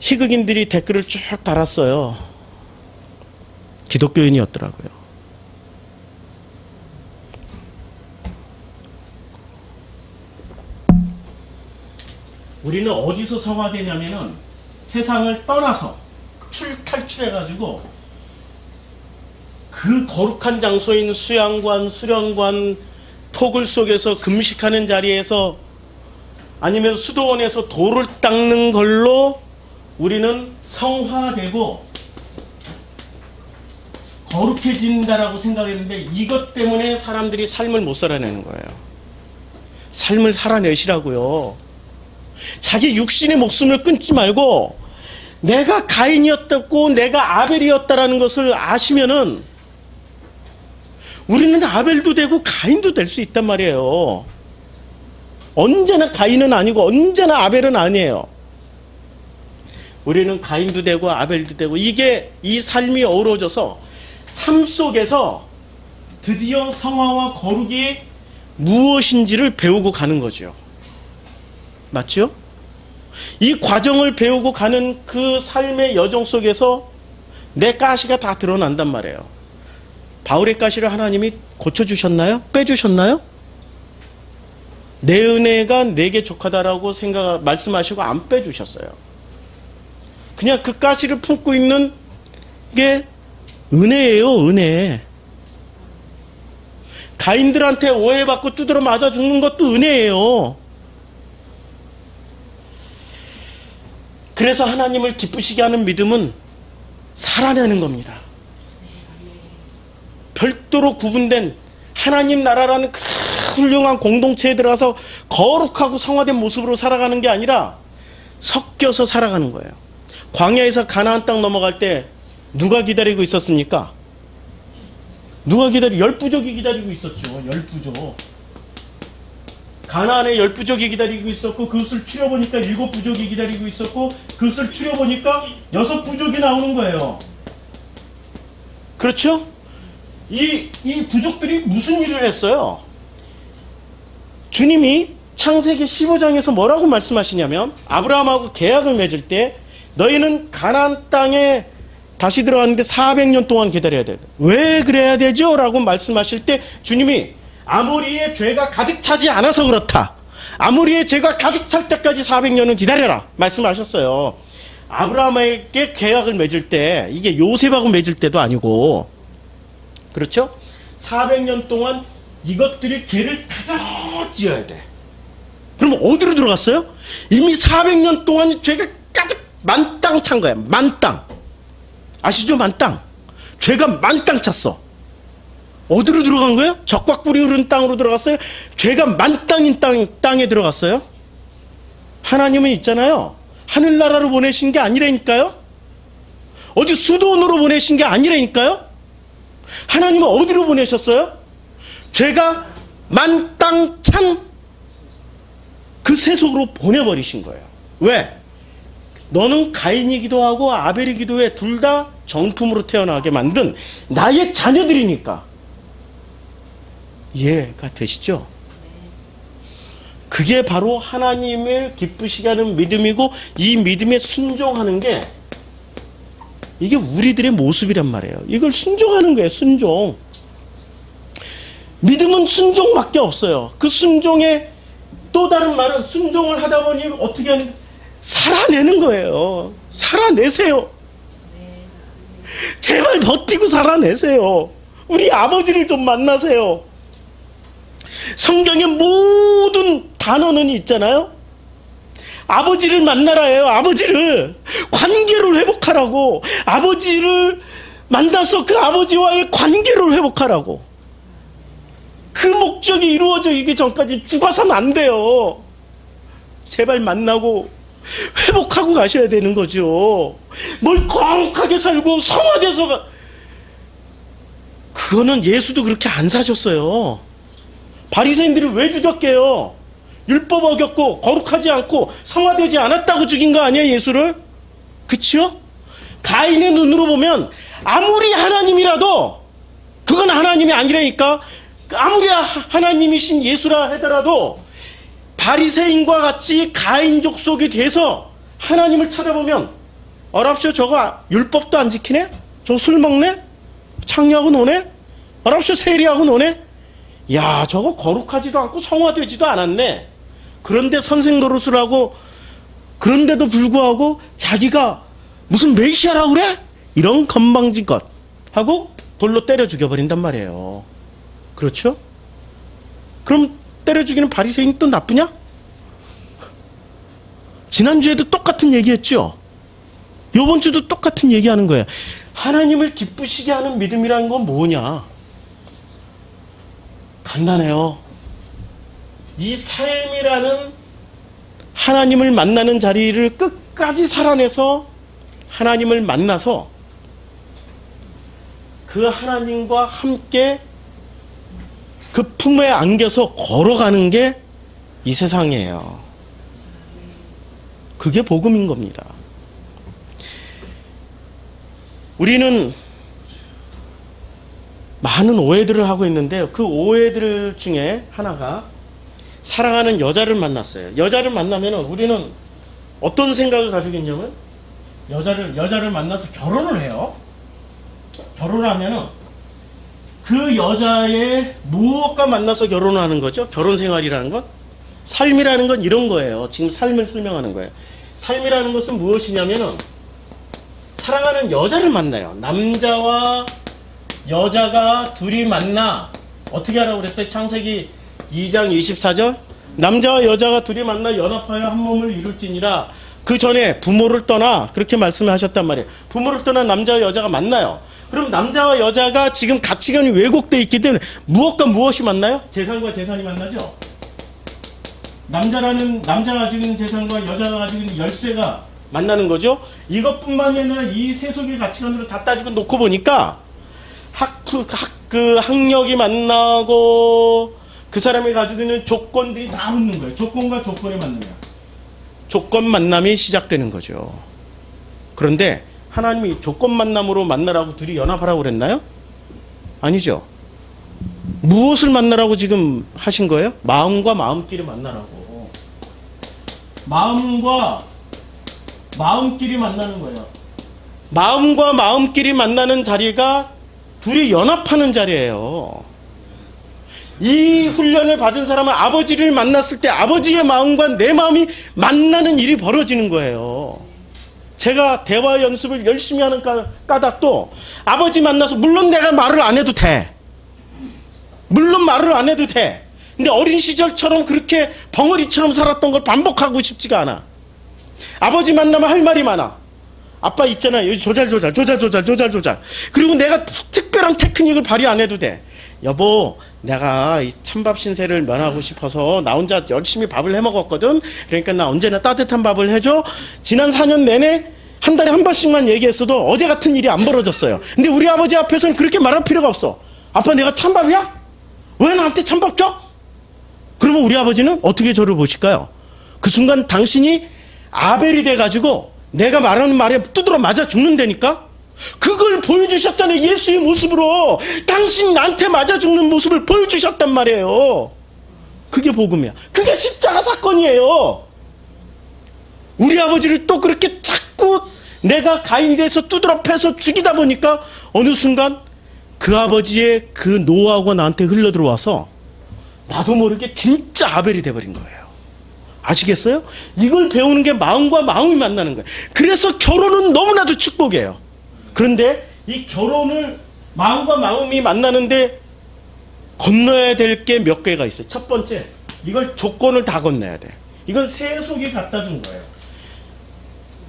희극인들이 댓글을 쭉 달았어요. 기독교인이었더라고요. 우리는 어디서 성화되냐면은 세상을 떠나서 탈출해가지고 그 거룩한 장소인 수양관, 수련관, 토굴 속에서 금식하는 자리에서 아니면 수도원에서 돌을 닦는 걸로 우리는 성화되고 거룩해진다라고 생각했는데 이것 때문에 사람들이 삶을 못 살아내는 거예요. 삶을 살아내시라고요. 자기 육신의 목숨을 끊지 말고 내가 가인이었다고 내가 아벨이었다라는 것을 아시면은 우리는 아벨도 되고 가인도 될 수 있단 말이에요. 언제나 가인은 아니고 언제나 아벨은 아니에요. 우리는 가인도 되고 아벨도 되고 이게 이 삶이 어우러져서 삶 속에서 드디어 성화와 거룩이 무엇인지를 배우고 가는 거죠. 맞죠? 이 과정을 배우고 가는 그 삶의 여정 속에서 내 가시가 다 드러난단 말이에요. 바울의 가시를 하나님이 고쳐주셨나요? 빼주셨나요? 내 은혜가 내게 족하다라고 말씀하시고 안 빼주셨어요. 그냥 그 가시를 품고 있는 게 은혜예요, 은혜. 가인들한테 오해받고 두드러 맞아 죽는 것도 은혜예요. 그래서 하나님을 기쁘시게 하는 믿음은 살아내는 겁니다. 별도로 구분된 하나님 나라라는 그 훌륭한 공동체에 들어가서 거룩하고 성화된 모습으로 살아가는 게 아니라 섞여서 살아가는 거예요. 광야에서 가나안 땅 넘어갈 때 누가 기다리고 있었습니까? 열 부족이 기다리고 있었죠. 10부족. 가나안에 10부족이 기다리고 있었고 그것을 추려보니까 7부족이 기다리고 있었고 그것을 추려보니까 6부족이 나오는 거예요. 그렇죠? 이 부족들이 무슨 일을 했어요? 주님이 창세기 15장에서 뭐라고 말씀하시냐면 아브라함하고 계약을 맺을 때 너희는 가나안 땅에 다시 들어갔는데 400년 동안 기다려야 돼. 왜 그래야 되죠? 라고 말씀하실 때 주님이 아모리의 죄가 가득 차지 않아서 그렇다. 아모리의 죄가 가득 찰 때까지 400년은 기다려라. 말씀하셨어요. 아브라함에게 계약을 맺을 때 이게 요셉하고 맺을 때도 아니고 그렇죠? 400년 동안 이것들이 죄를 가득 지어야 돼. 그럼 어디로 들어갔어요? 이미 400년 동안 죄가 가득 만땅 찬 거야. 만땅. 아시죠? 만땅. 죄가 만땅 찼어. 어디로 들어간 거예요? 적과 꿀이 흐르는 땅으로 들어갔어요? 죄가 만땅인 땅에 들어갔어요? 하나님은 있잖아요. 하늘나라로 보내신 게 아니라니까요? 어디 수도원으로 보내신 게 아니라니까요? 하나님은 어디로 보내셨어요? 죄가 만땅 찬 그 세속으로 보내버리신 거예요. 왜? 너는 가인이기도 하고 아벨이기도 해. 둘 다 정품으로 태어나게 만든 나의 자녀들이니까. 이해가 되시죠? 그게 바로 하나님을 기쁘시게 하는 믿음이고 이 믿음에 순종하는 게 이게 우리들의 모습이란 말이에요. 이걸 순종하는 거예요. 순종. 믿음은 순종밖에 없어요. 그 순종의 또 다른 말은 순종을 하다 보니 어떻게 하는 살아내는 거예요. 살아내세요. 제발 버티고 살아내세요. 우리 아버지를 좀 만나세요. 성경의 모든 단어는 있잖아요. 아버지를 만나라예요. 아버지를 관계를 회복하라고. 아버지를 만나서 그 아버지와의 관계를 회복하라고. 그 목적이 이루어지기 전까지 죽어서는 안 돼요. 제발 만나고 회복하고 가셔야 되는 거죠. 뭘 거룩하게 살고 성화돼서 그거는 예수도 그렇게 안 사셨어요. 바리새인들이 왜 죽였게요? 율법 어겼고 거룩하지 않고 성화되지 않았다고 죽인 거 아니에요, 예수를? 그치요? 가인의 눈으로 보면 아무리 하나님이라도 그건 하나님이 아니라니까. 아무리 하나님이신 예수라 하더라도 바리새인과 같이 가인족 속이 돼서 하나님을 찾아보면 어랍쇼 저거 율법도 안 지키네? 저거 술 먹네? 창녀하고 노네? 어랍쇼 세리하고 노네? 야, 저거 거룩하지도 않고 성화되지도 않았네. 그런데 선생 노릇을 하고 그런데도 불구하고 자기가 무슨 메시아라고 그래? 이런 건방진 것 하고 돌로 때려 죽여버린단 말이에요. 그렇죠? 그럼 때려 죽이는 바리새인이 또 나쁘냐? 지난주에도 똑같은 얘기했죠. 요번 주도 똑같은 얘기하는 거예요. 하나님을 기쁘시게 하는 믿음이라는 건 뭐냐? 간단해요. 이 삶이라는 하나님을 만나는 자리를 끝까지 살아내서 하나님을 만나서 그 하나님과 함께 그 품에 안겨서 걸어가는 게 이 세상이에요. 그게 복음인 겁니다. 우리는 많은 오해들을 하고 있는데요. 그 오해들 중에 하나가 사랑하는 여자를 만났어요. 여자를 만나면 우리는 어떤 생각을 가지고 있냐면 여자를 만나서 결혼을 해요. 결혼을 하면은 그 여자의 무엇과 만나서 결혼을 하는 거죠? 결혼 생활이라는 건? 삶이라는 건 이런 거예요. 지금 삶을 설명하는 거예요. 삶이라는 것은 무엇이냐면은 사랑하는 여자를 만나요. 남자와 여자가 둘이 만나 어떻게 하라고 그랬어요? 창세기 2장 24절 남자와 여자가 둘이 만나 연합하여 한 몸을 이룰지니라. 그 전에 부모를 떠나 그렇게 말씀을 하셨단 말이에요. 부모를 떠나 남자와 여자가 만나요. 그럼 남자와 여자가 지금 가치관이 왜곡되어 있기 때문에 무엇과 무엇이 만나요? 재산과 재산이 만나죠. 남자가 가지고 있는 재산과 여자가 가지고 있는 열쇠가 만나는 거죠. 이것뿐만이 아니라 이 세속의 가치관으로 다 따지고 놓고 보니까 학력이 만나고 그 사람이 가지고 있는 조건들이 다 붙는 거예요. 조건과 조건이 만나면 조건 만남이 시작되는 거죠. 그런데 하나님이 조건 만남으로 만나라고 둘이 연합하라고 그랬나요? 아니죠. 무엇을 만나라고 지금 하신 거예요? 마음과 마음끼리 만나라고. 마음과 마음끼리 만나는 거예요. 마음과 마음끼리 만나는 자리가 둘이 연합하는 자리예요. 이 훈련을 받은 사람은 아버지를 만났을 때 아버지의 마음과 내 마음이 만나는 일이 벌어지는 거예요. 제가 대화 연습을 열심히 하는 까닭도 아버지 만나서 물론 내가 말을 안 해도 돼. 물론 말을 안 해도 돼. 근데 어린 시절처럼 그렇게 벙어리처럼 살았던 걸 반복하고 싶지가 않아. 아버지 만나면 할 말이 많아. 아빠 있잖아요. 조잘. 그리고 내가 특별한 테크닉을 발휘 안 해도 돼. 여보, 내가 이 찬밥 신세를 면하고 싶어서 나 혼자 열심히 밥을 해 먹었거든. 그러니까 나 언제나 따뜻한 밥을 해줘. 지난 4년 내내 한 달에 한 번씩만 얘기했어도 어제 같은 일이 안 벌어졌어요. 근데 우리 아버지 앞에서는 그렇게 말할 필요가 없어. 아빠, 내가 찬밥이야? 왜 나한테 찬밥 줘? 그러면 우리 아버지는 어떻게 저를 보실까요? 그 순간 당신이 아벨이 돼가지고 내가 말하는 말에 두드러 맞아 죽는다니까? 그걸 보여주셨잖아요. 예수의 모습으로. 당신 나한테 맞아 죽는 모습을 보여주셨단 말이에요. 그게 복음이야. 그게 십자가 사건이에요. 우리 아버지를 또 그렇게 자꾸 내가 가인이 돼서 두드러 패서 죽이다 보니까 어느 순간 그 아버지의 그 노하우가 나한테 흘러들어와서 나도 모르게 진짜 아벨이 돼버린 거예요. 아시겠어요? 이걸 배우는 게 마음과 마음이 만나는 거예요. 그래서 결혼은 너무나도 축복이에요. 그런데 이 결혼을 마음과 마음이 만나는데 건너야 될 게 몇 개가 있어요. 첫 번째, 이걸 조건을 다 건너야 돼. 이건 세속이 갖다 준 거예요.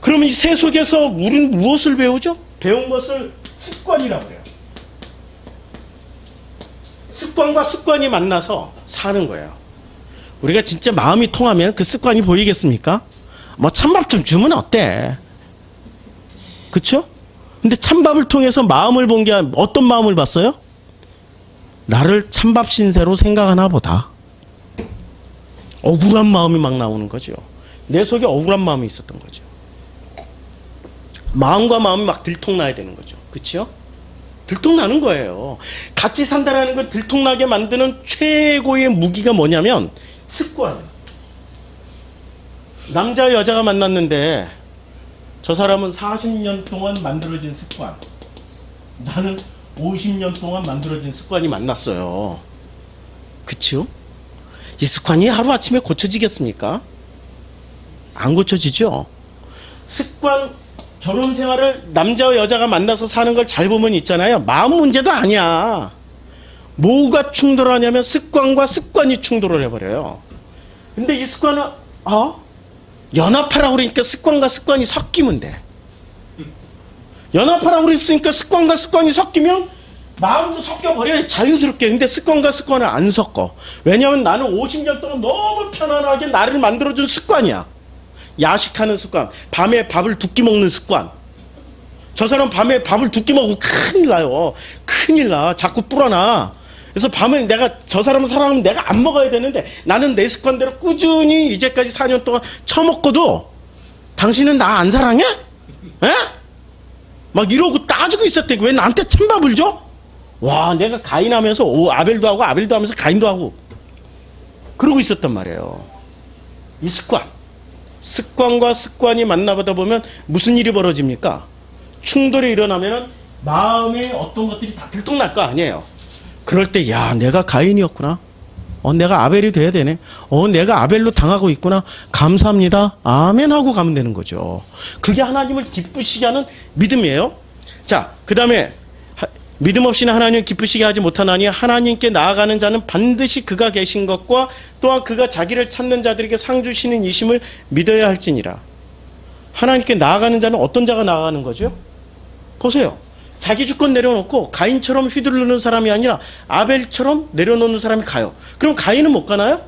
그러면 이 세속에서 우리는 무엇을 배우죠? 배운 것을 습관이라고 해요. 습관과 습관이 만나서 사는 거예요. 우리가 진짜 마음이 통하면 그 습관이 보이겠습니까? 뭐 찬밥 좀 주면 어때? 그쵸? 근데 찬밥을 통해서 마음을 본 게 어떤 마음을 봤어요? 나를 찬밥 신세로 생각하나 보다. 억울한 마음이 막 나오는 거죠. 내 속에 억울한 마음이 있었던 거죠. 마음과 마음이 막 들통나야 되는 거죠. 그쵸? 들통나는 거예요. 같이 산다라는 걸 들통나게 만드는 최고의 무기가 뭐냐면 습관. 남자 여자가 만났는데 저 사람은 40년 동안 만들어진 습관, 나는 50년 동안 만들어진 습관이 만났어요. 그쵸? 이 습관이 하루아침에 고쳐지겠습니까? 안 고쳐지죠? 습관, 결혼 생활을 남자와 여자가 만나서 사는 걸 잘 보면 있잖아요. 마음 문제도 아니야. 뭐가 충돌하냐면 습관과 습관이 충돌을 해버려요. 근데 이 습관은 연합하라고 그러니까 습관과 습관이 섞이면 돼. 연합하라고 그랬으니까 습관과 습관이 섞이면 마음도 섞여버려요. 자연스럽게. 근데 습관과 습관을 안 섞어. 왜냐하면 나는 50년 동안 너무 편안하게 나를 만들어준 습관이야. 야식하는 습관. 밤에 밥을 두 끼 먹는 습관. 저 사람 밤에 밥을 두 끼 먹으면 큰일 나요. 큰일 나. 자꾸 불어나. 그래서 밤에 내가 저 사람을 사랑하면 내가 안 먹어야 되는데 나는 내 습관대로 꾸준히 이제까지 4년 동안 처먹고도 당신은 나 안 사랑해? 에? 막 이러고 따지고 있었대. 왜 나한테 찬밥을 줘? 와, 내가 가인하면서 아벨도 하고 아벨도 하면서 가인도 하고 그러고 있었단 말이에요. 이 습관. 습관과 습관이 만나보다 보면 무슨 일이 벌어집니까? 충돌이 일어나면 마음에 어떤 것들이 다 들통날 거 아니에요. 그럴 때 야, 내가 가인이었구나. 내가 아벨이 돼야 되네. 내가 아벨로 당하고 있구나. 감사합니다. 아멘 하고 가면 되는 거죠. 그게 하나님을 기쁘시게 하는 믿음이에요. 자, 그 다음에 믿음 없이는 하나님을 기쁘시게 하지 못하나니 하나님께 나아가는 자는 반드시 그가 계신 것과 또한 그가 자기를 찾는 자들에게 상 주시는 이심을 믿어야 할지니라. 하나님께 나아가는 자는 어떤 자가 나아가는 거죠? 보세요. 자기 주권 내려놓고 가인처럼 휘두르는 사람이 아니라 아벨처럼 내려놓는 사람이 가요. 그럼 가인은 못 가나요?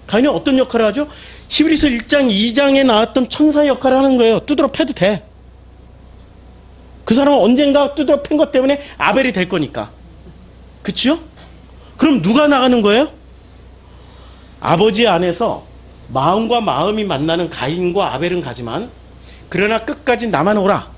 가인은 어떤 역할을 하죠? 히브리서 1장 2장에 나왔던 천사의 역할을 하는 거예요. 두드러 패도 돼. 그 사람은 언젠가 두드러 팬 것 때문에 아벨이 될 거니까. 그치요? 그럼 누가 나가는 거예요? 아버지 안에서 마음과 마음이 만나는 가인과 아벨은 가지만 그러나 끝까지 나만 오라.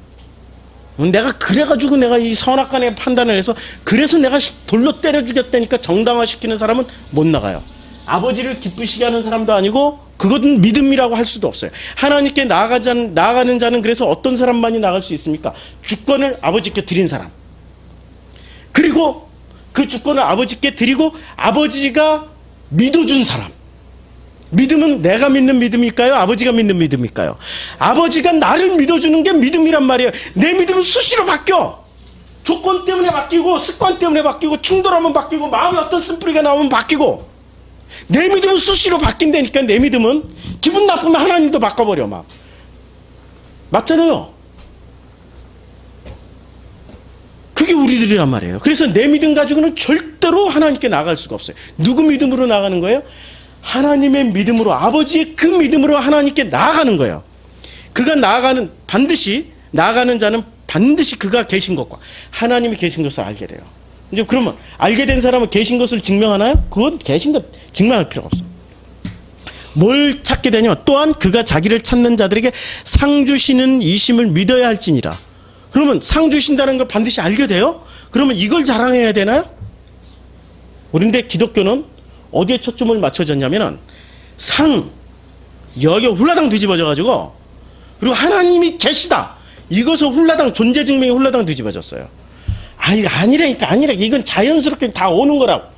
내가 그래가지고 내가 이 선악간의 판단을 해서 그래서 내가 돌로 때려 죽였다니까 정당화시키는 사람은 못 나가요. 아버지를 기쁘시게 하는 사람도 아니고 그것은 믿음이라고 할 수도 없어요. 하나님께 나아가는 자는 그래서 어떤 사람만이 나갈 수 있습니까? 주권을 아버지께 드린 사람. 그리고 그 주권을 아버지께 드리고 아버지가 믿어준 사람. 믿음은 내가 믿는 믿음일까요? 아버지가 믿는 믿음일까요? 아버지가 나를 믿어주는 게 믿음이란 말이에요. 내 믿음은 수시로 바뀌어. 조건 때문에 바뀌고 습관 때문에 바뀌고 충돌하면 바뀌고 마음에 어떤 쓴뿌리가 나오면 바뀌고 내 믿음은 수시로 바뀐다니까. 내 믿음은 기분 나쁘면 하나님도 바꿔버려 막. 맞잖아요. 그게 우리들이란 말이에요. 그래서 내 믿음 가지고는 절대로 하나님께 나갈 수가 없어요. 누구 믿음으로 나가는 거예요? 하나님의 믿음으로, 아버지의 그 믿음으로 하나님께 나아가는 거예요. 그가 반드시 나아가는 자는 반드시 그가 계신 것과 하나님이 계신 것을 알게 돼요. 이제 그러면 알게 된 사람은 계신 것을 증명하나요? 그건 계신 것 증명할 필요가 없어. 뭘 찾게 되냐면 또한 그가 자기를 찾는 자들에게 상 주시는 이심을 믿어야 할지니라. 그러면 상 주신다는 걸 반드시 알게 돼요? 그러면 이걸 자랑해야 되나요? 그런데 기독교는 어디에 초점을 맞춰졌냐면은 여기 훌라당 뒤집어져가지고 그리고 하나님이 계시다. 이것을 훌라당 존재 증명이 훌라당 뒤집어졌어요. 아니라니까. 이건 자연스럽게 다 오는 거라고.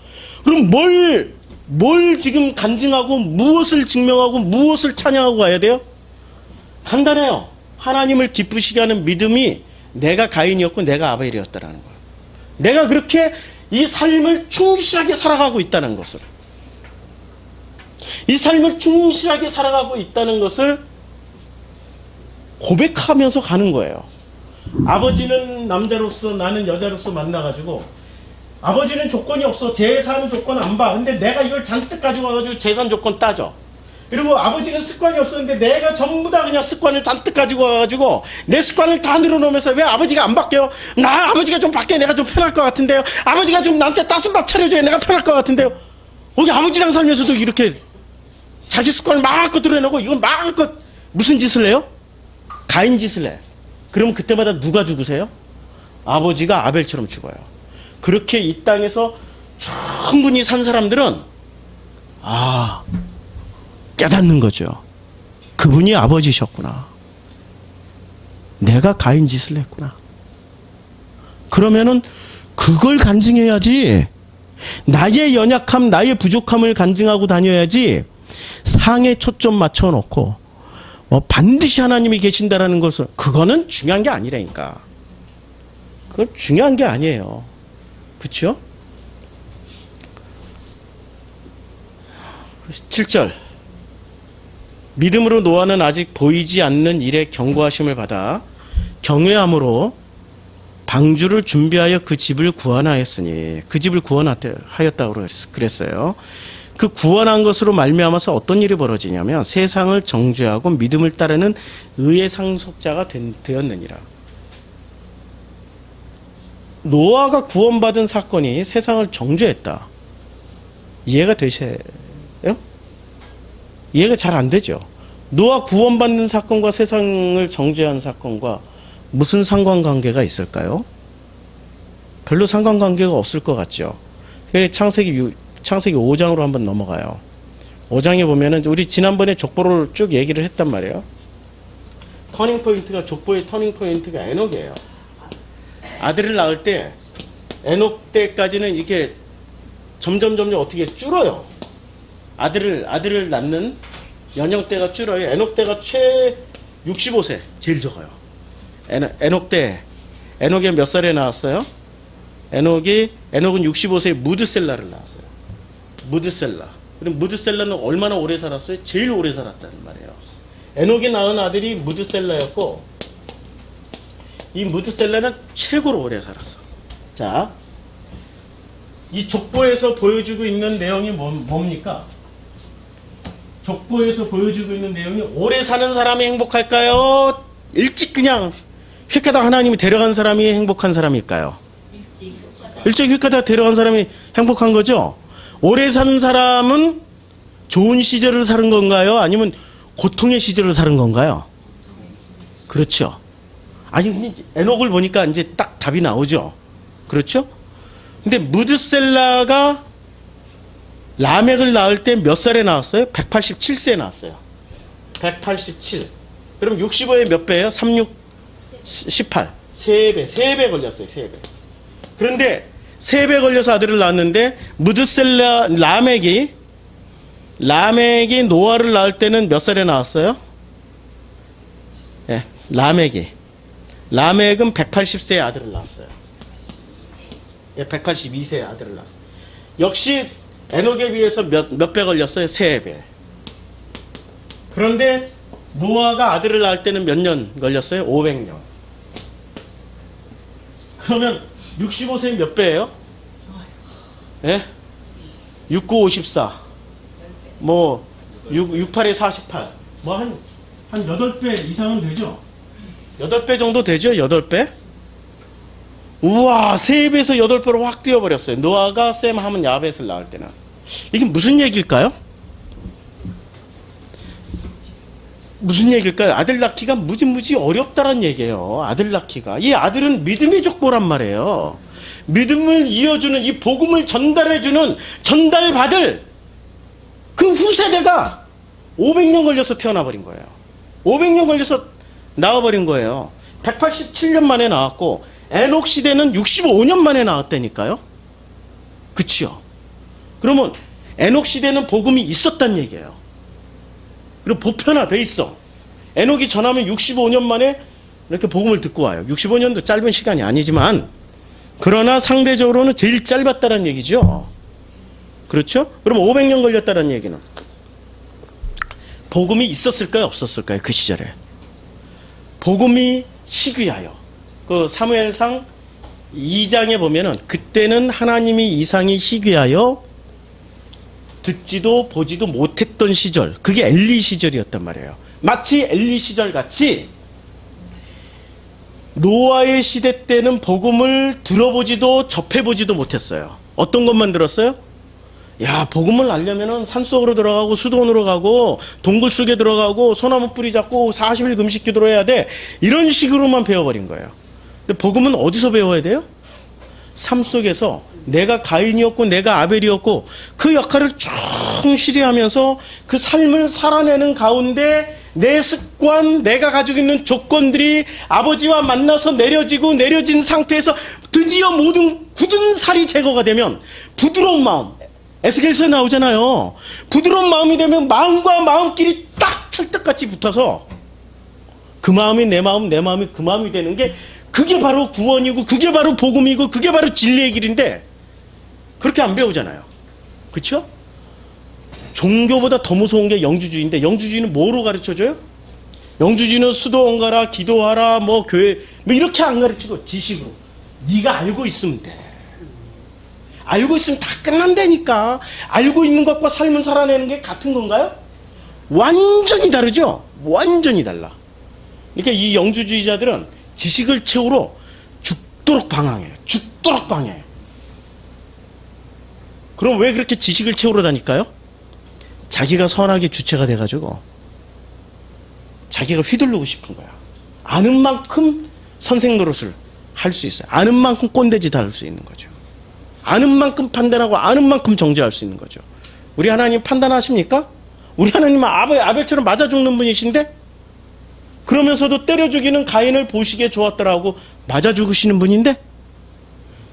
그럼 뭘 지금 간증하고 무엇을 증명하고 무엇을 찬양하고 가야 돼요? 간단해요. 하나님을 기쁘시게 하는 믿음이 내가 가인이었고 내가 아벨이었다라는 거예요. 내가 그렇게 이 삶을 충실하게 살아가고 있다는 것을. 이 삶을 충실하게 살아가고 있다는 것을 고백하면서 가는 거예요. 아버지는 남자로서 나는 여자로서 만나가지고 아버지는 조건이 없어. 재산 조건 안 봐. 근데 내가 이걸 잔뜩 가지고 와가지고 재산 조건 따져. 그리고 아버지는 습관이 없었는데 내가 전부 다 그냥 습관을 잔뜩 가지고 와가지고 내 습관을 다 늘어놓으면서 왜 아버지가 안 바뀌어요? 아버지가 좀 바뀌어야 내가 좀 편할 것 같은데요. 아버지가 좀 나한테 따순밥 차려줘야 내가 편할 것 같은데요. 여기 아버지랑 살면서도 이렇게 자기 습관을 마음껏 드러내고 이건 마음껏 무슨 짓을 해요? 가인 짓을 해. 그럼 그때마다 누가 죽으세요? 아버지가 아벨처럼 죽어요. 그렇게 이 땅에서 충분히 산 사람들은 깨닫는 거죠. 그분이 아버지셨구나. 내가 가인 짓을 했구나. 그러면은 그걸 간증해야지. 나의 연약함, 나의 부족함을 간증하고 다녀야지. 상에 초점 맞춰놓고 반드시 하나님이 계신다라는 것을, 그거는 중요한 게 아니라니까. 그건 중요한 게 아니에요. 그렇죠? 7절. 믿음으로 노아는 아직 보이지 않는 일에 경고하심을 받아 경외함으로 방주를 준비하여 그 집을 구원하였으니 그 집을 구원하였다고 그랬어요. 그 구원한 것으로 말미암아서 어떤 일이 벌어지냐면 세상을 정죄하고 믿음을 따르는 의의 상속자가 되었느니라. 노아가 구원받은 사건이 세상을 정죄했다. 이해가 되세요? 이해가 잘 안 되죠. 노아 구원받는 사건과 세상을 정죄한 사건과 무슨 상관관계가 있을까요? 별로 상관관계가 없을 것 같죠. 창세기 5장으로 한번 넘어가요. 5장에 보면은 우리 지난번에 족보를 쭉 얘기를 했단 말이에요. 족보의 터닝 포인트가 에녹이에요. 아들을 낳을 때 에녹 때까지는 이게 점점 어떻게 줄어요. 아들을 낳는 연령대가 줄어요. 에녹 때가 최 65세 제일 적어요. 에녹이 몇 살에 나왔어요? 에녹은 65세에 무드셀라를 낳았어요. 그럼 무드셀라는 얼마나 오래 살았어요? 제일 오래 살았다는 말이에요. 에녹이 낳은 아들이 무드셀라였고 이 무드셀라는 최고로 오래 살았어. 자, 이 족보에서 보여주고 있는 내용이 뭡니까? 족보에서 보여주고 있는 내용이 오래 사는 사람이 행복할까요? 일찍 그냥 휙하다 하나님이 데려간 사람이 행복한 사람일까요? 일찍 휙하다 데려간 사람이 행복한 거죠? 오래 산 사람은 좋은 시절을 사는 건가요? 아니면 고통의 시절을 사는 건가요? 그렇죠. 아니, 에녹을 보니까 이제 딱 답이 나오죠. 그렇죠? 근데 무드셀라가 라멕을 낳을 때 몇 살에 나왔어요? 187세에 나왔어요. 187. 그럼 65의 몇 배예요? 36, 18. 3배 걸렸어요. 3배. 그런데 3배 걸려서 아들을 낳았는데 라멕이 노아를 낳을 때는 몇 살에 나왔어요? 예, 라멕은 180세의 아들을 낳았어요. 예, 182세의 아들을 낳았어요. 역시 에녹에 비해서 몇 배 걸렸어요? 3배. 그런데 노아가 아들을 낳을 때는 몇 년 걸렸어요? 500년. 그러면 65세 몇 배예요? 예? 69, 54. 뭐 68에 48. 뭐 한 8배 이상은 되죠? 8배 정도 되죠? 8배? 우와, 3배에서 8배로 확 뛰어버렸어요. 노아가 셈 하면 야벳을 낳을 때는. 이게 무슨 얘기일까요? 무슨 얘기일까요? 아들 낳기가 무지 어렵다는 얘기예요. 아들 낳기가. 이 아들은 믿음의 족보란 말이에요. 믿음을 이어주는, 이 복음을 전달해주는, 전달받을 그 후세대가 500년 걸려서 태어나버린 거예요. 500년 걸려서 나와버린 거예요. 187년 만에 나왔고 에녹 시대는 65년 만에 나왔다니까요. 그치요? 그러면 에녹 시대는 복음이 있었단 얘기예요. 그리고 보편화돼 있어. 에녹이 전하면 65년 만에 이렇게 복음을 듣고 와요. 65년도 짧은 시간이 아니지만 그러나 상대적으로는 제일 짧았다는 얘기죠. 그렇죠? 그럼 500년 걸렸다는 얘기는 복음이 있었을까요? 없었을까요? 그 시절에. 복음이 희귀하여. 그 사무엘상 2장에 보면은 그때는 하나님이 이상이 희귀하여 듣지도 보지도 못했던 시절. 그게 엘리 시절이었단 말이에요. 마치 엘리 시절 같이 노아의 시대 때는 복음을 들어보지도 접해보지도 못했어요. 어떤 것만 들었어요? 야, 복음을 알려면은 산속으로 들어가고 수도원으로 가고 동굴 속에 들어가고 소나무 뿌리 잡고 40일 금식 기도를 해야 돼. 이런 식으로만 배워버린 거예요. 근데 복음은 어디서 배워야 돼요? 삶 속에서 내가 가인이었고 내가 아벨이었고 그 역할을 충실히 하면서 그 삶을 살아내는 가운데 내 습관, 내가 가지고 있는 조건들이 아버지와 만나서 내려진 상태에서 드디어 모든 굳은 살이 제거가 되면 부드러운 마음, 에스겔서에 나오잖아요. 부드러운 마음이 되면 마음과 마음끼리 딱 찰떡같이 붙어서 그 마음이 내 마음, 내 마음이 그 마음이 되는 게 그게 바로 구원이고 그게 바로 복음이고 그게 바로 진리의 길인데 그렇게 안 배우잖아요. 그렇죠? 종교보다 더 무서운 게 영주주의인데 영주주의는 뭐로 가르쳐줘요? 영주주의는 수도 옮가라, 기도하라, 뭐 교회, 뭐 이렇게 안 가르치고 지식으로. 네가 알고 있으면 돼. 알고 있으면 다 끝난다니까. 알고 있는 것과 삶을 살아내는 게 같은 건가요? 완전히 다르죠? 완전히 달라. 그러니까 이 영주주의자들은 지식을 채우러 죽도록 방황해요. 죽도록 방해해요. 그럼 왜 그렇게 지식을 채우러 다닐까요? 자기가 선하게 주체가 돼가지고 자기가 휘두르고 싶은 거야. 아는 만큼 선생 노릇을 할 수 있어요. 아는 만큼 꼰대짓 할 수 있는 거죠. 아는 만큼 판단하고 아는 만큼 정죄할 수 있는 거죠. 우리 하나님 판단하십니까? 우리 하나님은 아벨처럼 맞아 죽는 분이신데 그러면서도 때려 죽이는 가인을 보시기에 좋았더라고 맞아 죽으시는 분인데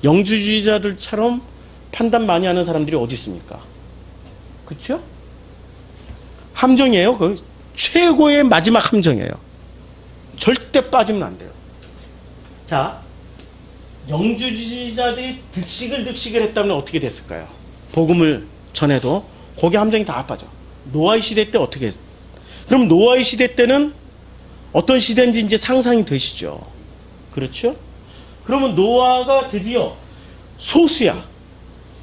영주주의자들처럼 판단 많이 하는 사람들이 어디 있습니까? 그렇죠? 함정이에요. 그 최고의 마지막 함정이에요. 절대 빠지면 안 돼요. 자, 영주주의자들이 득식을 했다면 어떻게 됐을까요? 복음을 전해도 거기 함정이 다 빠져. 노아의 시대 때 어떻게 했어요? 그럼 노아의 시대 때는 어떤 시대인지 이제 상상이 되시죠? 그렇죠? 그러면 노아가 드디어 소수야.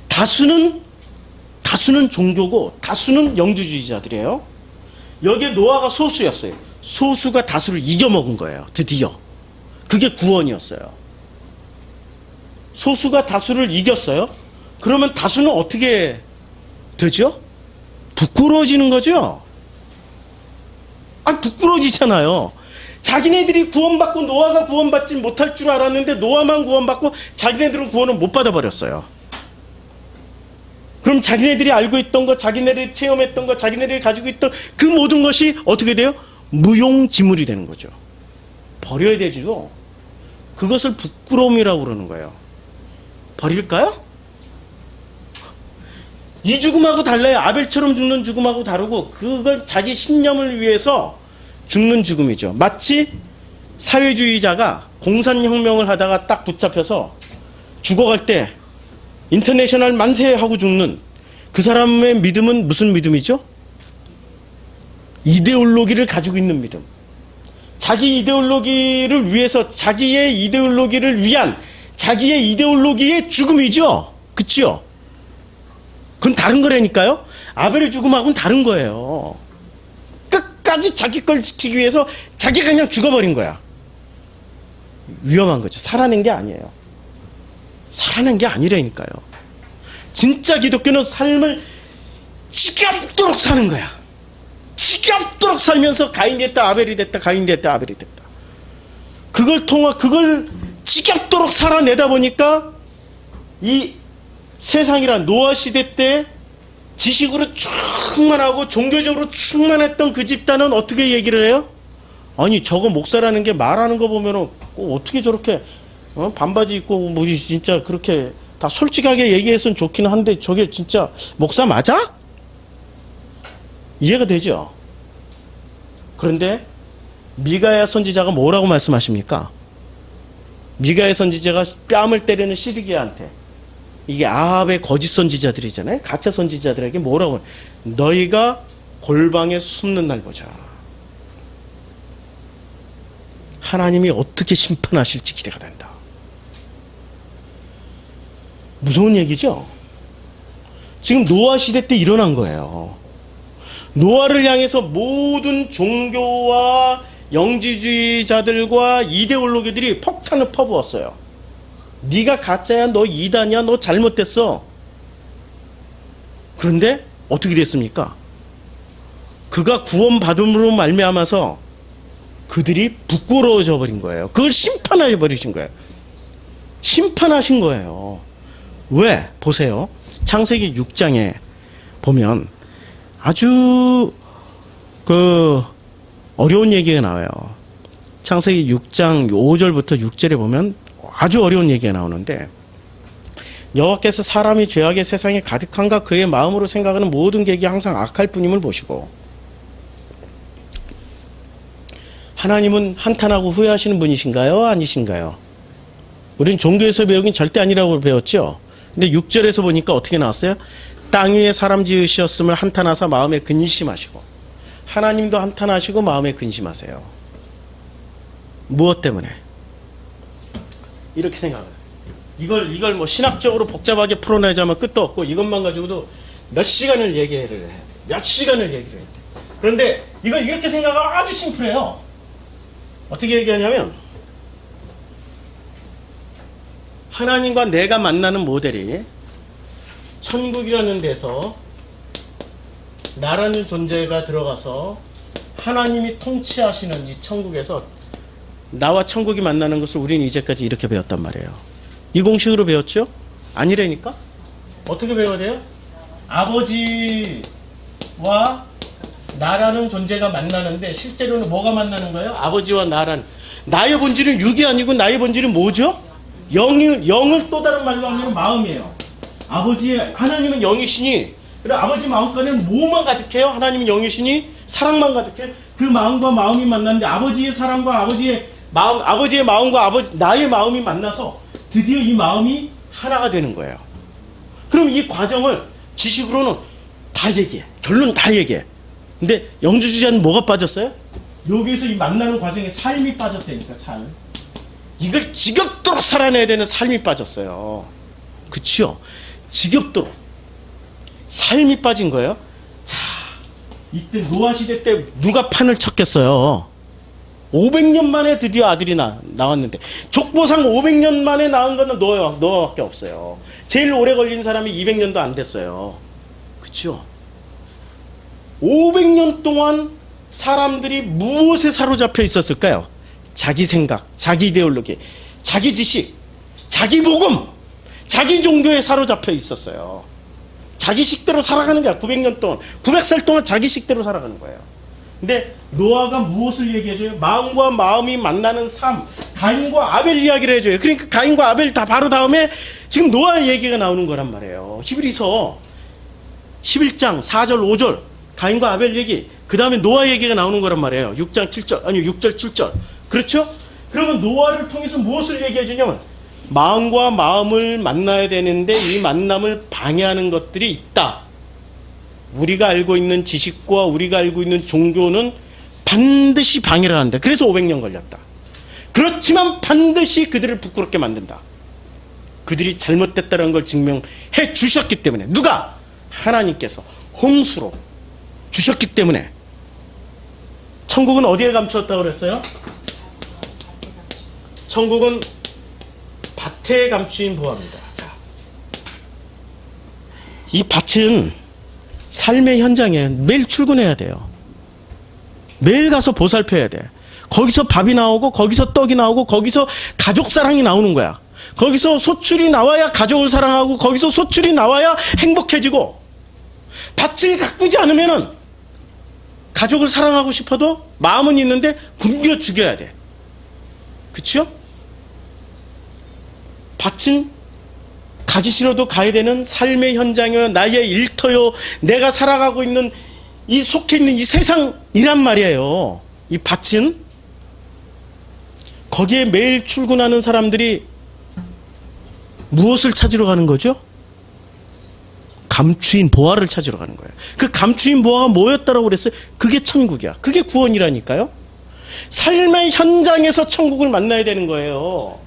다수는 종교고 다수는 영주주의자들이에요. 여기에 노아가 소수였어요. 소수가 다수를 이겨먹은 거예요. 드디어. 그게 구원이었어요. 소수가 다수를 이겼어요. 그러면 다수는 어떻게 되죠? 부끄러워지는 거죠? 부끄러워지잖아요. 자기네들이 구원받고 노아가 구원받지 못할 줄 알았는데 노아만 구원받고 자기네들은 구원을 못 받아버렸어요. 그럼 자기네들이 알고 있던 거, 자기네들이 체험했던 거, 자기네들이 가지고 있던 그 모든 것이 어떻게 돼요? 무용지물이 되는 거죠. 버려야 되지도. 그것을 부끄러움이라고 그러는 거예요. 버릴까요? 이 죽음하고 달라요. 아벨처럼 죽는 죽음하고 다르고 그건 자기 신념을 위해서 죽는 죽음이죠. 마치 사회주의자가 공산혁명을 하다가 딱 붙잡혀서 죽어갈 때 인터내셔널 만세 하고 죽는 그 사람의 믿음은 무슨 믿음이죠? 이데올로기를 가지고 있는 믿음. 자기 이데올로기를 위해서 자기의 이데올로기를 위한 자기의 이데올로기의 죽음이죠. 그치요? 그건 다른 거라니까요. 아벨의 죽음하고는 다른 거예요. 끝까지 자기 걸 지키기 위해서 자기가 그냥 죽어버린 거야. 위험한 거죠. 살아낸 게 아니에요. 살아낸 게 아니라니까요. 진짜 기독교는 삶을 지겹도록 사는 거야. 지겹도록 살면서 가인이 됐다 아벨이 됐다 가인이 됐다 아벨이 됐다. 그걸 지겹도록 살아내다 보니까 이 세상이란 노아 시대 때 지식으로 충만하고 종교적으로 충만했던 그 집단은 어떻게 얘기를 해요? 아니 저거 목사라는 게 말하는 거 보면은 어떻게 저렇게 반바지 입고 뭐 진짜 그렇게 다 솔직하게 얘기했으면 좋기는 한데 저게 진짜 목사 맞아? 이해가 되죠? 그런데 미가야 선지자가 뭐라고 말씀하십니까? 미가야 선지자가 뺨을 때리는 시드기야한테 이게 아합의 거짓 선지자들이잖아요. 가짜 선지자들에게 뭐라고 너희가 골방에 숨는 날 보자. 하나님이 어떻게 심판하실지 기대가 된다. 무서운 얘기죠? 지금 노아 시대 때 일어난 거예요. 노아를 향해서 모든 종교와 영지주의자들과 이데올로기들이 폭탄을 퍼부었어요. 네가 가짜야, 너 이단이야, 너 잘못됐어. 그런데 어떻게 됐습니까? 그가 구원받음으로 말미암아서 그들이 부끄러워져 버린 거예요. 그걸 심판해 버리신 거예요. 심판하신 거예요. 왜? 보세요. 창세기 6장에 보면 아주 어려운 얘기가 나와요. 창세기 6장 5절부터 6절에 보면 아주 어려운 얘기가 나오는데 여호와께서 사람이 죄악의 세상에 가득한가 그의 마음으로 생각하는 모든 계획이 항상 악할 뿐임을 보시고 하나님은 한탄하고 후회하시는 분이신가요? 아니신가요? 우리는 종교에서 배우긴 절대 아니라고 배웠죠. 근데 6절에서 보니까 어떻게 나왔어요? 땅 위에 사람 지으셨음을 한탄하사 마음에 근심하시고 하나님도 한탄하시고 마음에 근심하세요. 무엇 때문에? 이렇게 생각해요. 이걸 뭐 신학적으로 복잡하게 풀어내자면 끝도 없고 이것만 가지고도 몇 시간을 얘기를 해야 돼. 몇 시간을 얘기를 해야 돼. 그런데 이걸 이렇게 생각하면 아주 심플해요. 어떻게 얘기하냐면 하나님과 내가 만나는 모델이 천국이라는 데서 나라는 존재가 들어가서 하나님이 통치하시는 이 천국에서 나와 천국이 만나는 것을 우리는 이제까지 이렇게 배웠단 말이에요. 이 공식으로 배웠죠? 아니라니까? 어떻게 배워야 돼요? 아버지와 나라는 존재가 만나는데 실제로는 뭐가 만나는 거예요? 아버지와 나란. 나의 본질은 육이 아니고 나의 본질은 뭐죠? 영을 또 다른 말로 하면 마음이에요. 하나님은 영이시니, 그래 아버지 마음가는 뭐만 가득해요? 하나님은 영이시니 사랑만 가득해. 그 마음과 마음이 만났는데 아버지의 사랑과 아버지의 마음과 나의 마음이 만나서 드디어 이 마음이 하나가 되는 거예요. 그럼 이 과정을 지식으로는 다 얘기해. 결론 다 얘기해. 근데 영주주자는 뭐가 빠졌어요? 여기서 이 만나는 과정에 삶이 빠졌다니까, 삶. 이걸 지겹도록 살아내야 되는 삶이 빠졌어요. 그치요? 지겹도록. 삶이 빠진 거예요. 자, 이때 노아 시대 때 누가 판을 쳤겠어요? 500년 만에 드디어 아들이 나왔는데 족보상 500년 만에 낳은 거는 노아밖에 없어요. 제일 오래 걸린 사람이 200년도 안 됐어요. 그치요? 500년 동안 사람들이 무엇에 사로잡혀 있었을까요? 자기 생각, 자기 이데올로기, 자기 지식, 자기 복음, 자기 종교에 사로잡혀 있었어요. 자기 식대로 살아가는 거야. 900년 동안, 900살 동안 자기 식대로 살아가는 거예요. 근데 노아가 무엇을 얘기해줘요? 마음과 마음이 만나는 삶, 가인과 아벨 이야기를 해줘요. 그러니까 가인과 아벨 다 바로 다음에 지금 노아의 얘기가 나오는 거란 말이에요. 히브리서 11장 4절 5절 가인과 아벨 얘기, 그 다음에 노아 얘기가 나오는 거란 말이에요. 6장 7절, 아니 6절 7절. 그렇죠? 그러면 노아를 통해서 무엇을 얘기해 주냐면 마음과 마음을 만나야 되는데 이 만남을 방해하는 것들이 있다. 우리가 알고 있는 지식과 우리가 알고 있는 종교는 반드시 방해를 한다. 그래서 500년 걸렸다. 그렇지만 반드시 그들을 부끄럽게 만든다. 그들이 잘못됐다는 걸 증명해 주셨기 때문에. 누가? 하나님께서 홍수로 주셨기 때문에. 천국은 어디에 감추었다고 그랬어요? 천국은 밭에 감추인 보화입니다. 자, 이 밭은 삶의 현장에 매일 출근해야 돼요. 매일 가서 보살펴야 돼. 거기서 밥이 나오고 거기서 떡이 나오고 거기서 가족 사랑이 나오는 거야. 거기서 소출이 나와야 가족을 사랑하고 거기서 소출이 나와야 행복해지고, 밭을 가꾸지 않으면은 가족을 사랑하고 싶어도 마음은 있는데 굶겨 죽여야 돼. 그치요? 밭은 가기 싫어도 가야 되는 삶의 현장이요, 나의 일터요, 내가 살아가고 있는 이 속해 있는 이 세상이란 말이에요. 이 밭은 거기에 매일 출근하는 사람들이 무엇을 찾으러 가는 거죠? 감추인 보화를 찾으러 가는 거예요. 그 감추인 보화가 뭐였다고 그랬어요? 그게 천국이야. 그게 구원이라니까요. 삶의 현장에서 천국을 만나야 되는 거예요.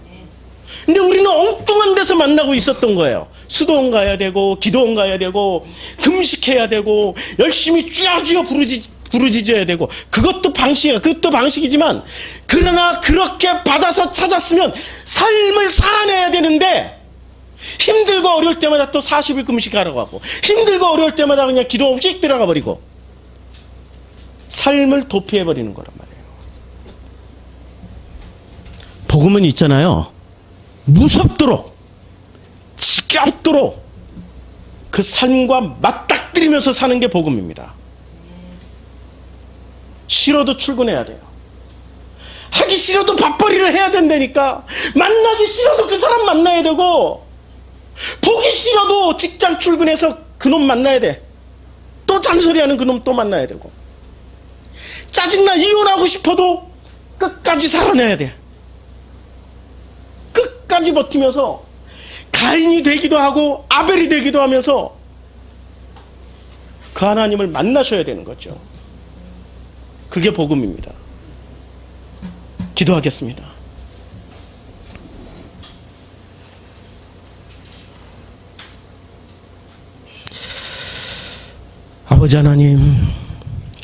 근데 우리는 엉뚱한 데서 만나고 있었던 거예요. 수도원 가야 되고 기도원 가야 되고 금식해야 되고 열심히 쥐어쥐어 부르짖어야 되고, 그것도 방식이야. 그것도 방식이지만, 그러나 그렇게 받아서 찾았으면 삶을 살아내야 되는데 힘들고 어려울 때마다 또 40일 금식하라고 하고, 힘들고 어려울 때마다 그냥 기도 없이 들어가 버리고 삶을 도피해버리는 거란 말이에요. 복음은 있잖아요. 무섭도록, 지겹도록 그 삶과 맞닥뜨리면서 사는 게 복음입니다. 싫어도 출근해야 돼요. 하기 싫어도 밥벌이를 해야 된다니까. 만나기 싫어도 그 사람 만나야 되고, 보기 싫어도 직장 출근해서 그놈 만나야 돼. 또 잔소리하는 그놈 또 만나야 되고, 짜증나 이혼하고 싶어도 끝까지 살아내야 돼. 끝까지 버티면서 가인이 되기도 하고 아벨이 되기도 하면서 그 하나님을 만나셔야 되는 거죠. 그게 복음입니다. 기도하겠습니다. 아버지 하나님,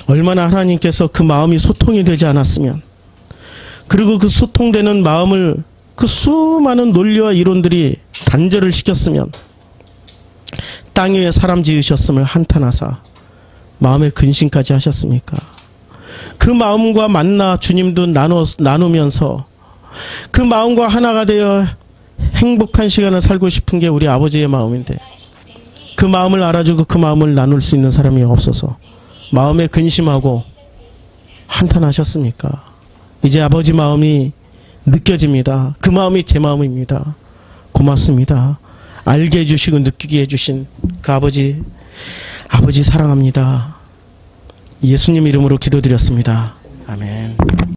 얼마나 하나님께서 그 마음이 소통이 되지 않았으면, 그리고 그 소통되는 마음을 그 수많은 논리와 이론들이 단절을 시켰으면 땅 위에 사람 지으셨음을 한탄하사 마음의 근심까지 하셨습니까? 그 마음과 만나 주님도 나누면서 그 마음과 하나가 되어 행복한 시간을 살고 싶은 게 우리 아버지의 마음인데, 그 마음을 알아주고 그 마음을 나눌 수 있는 사람이 없어서 마음에 근심하고 한탄하셨습니까? 이제 아버지 마음이 느껴집니다. 그 마음이 제 마음입니다. 고맙습니다. 알게 해주시고 느끼게 해주신 그 아버지 사랑합니다. 예수님 이름으로 기도드렸습니다. 아멘.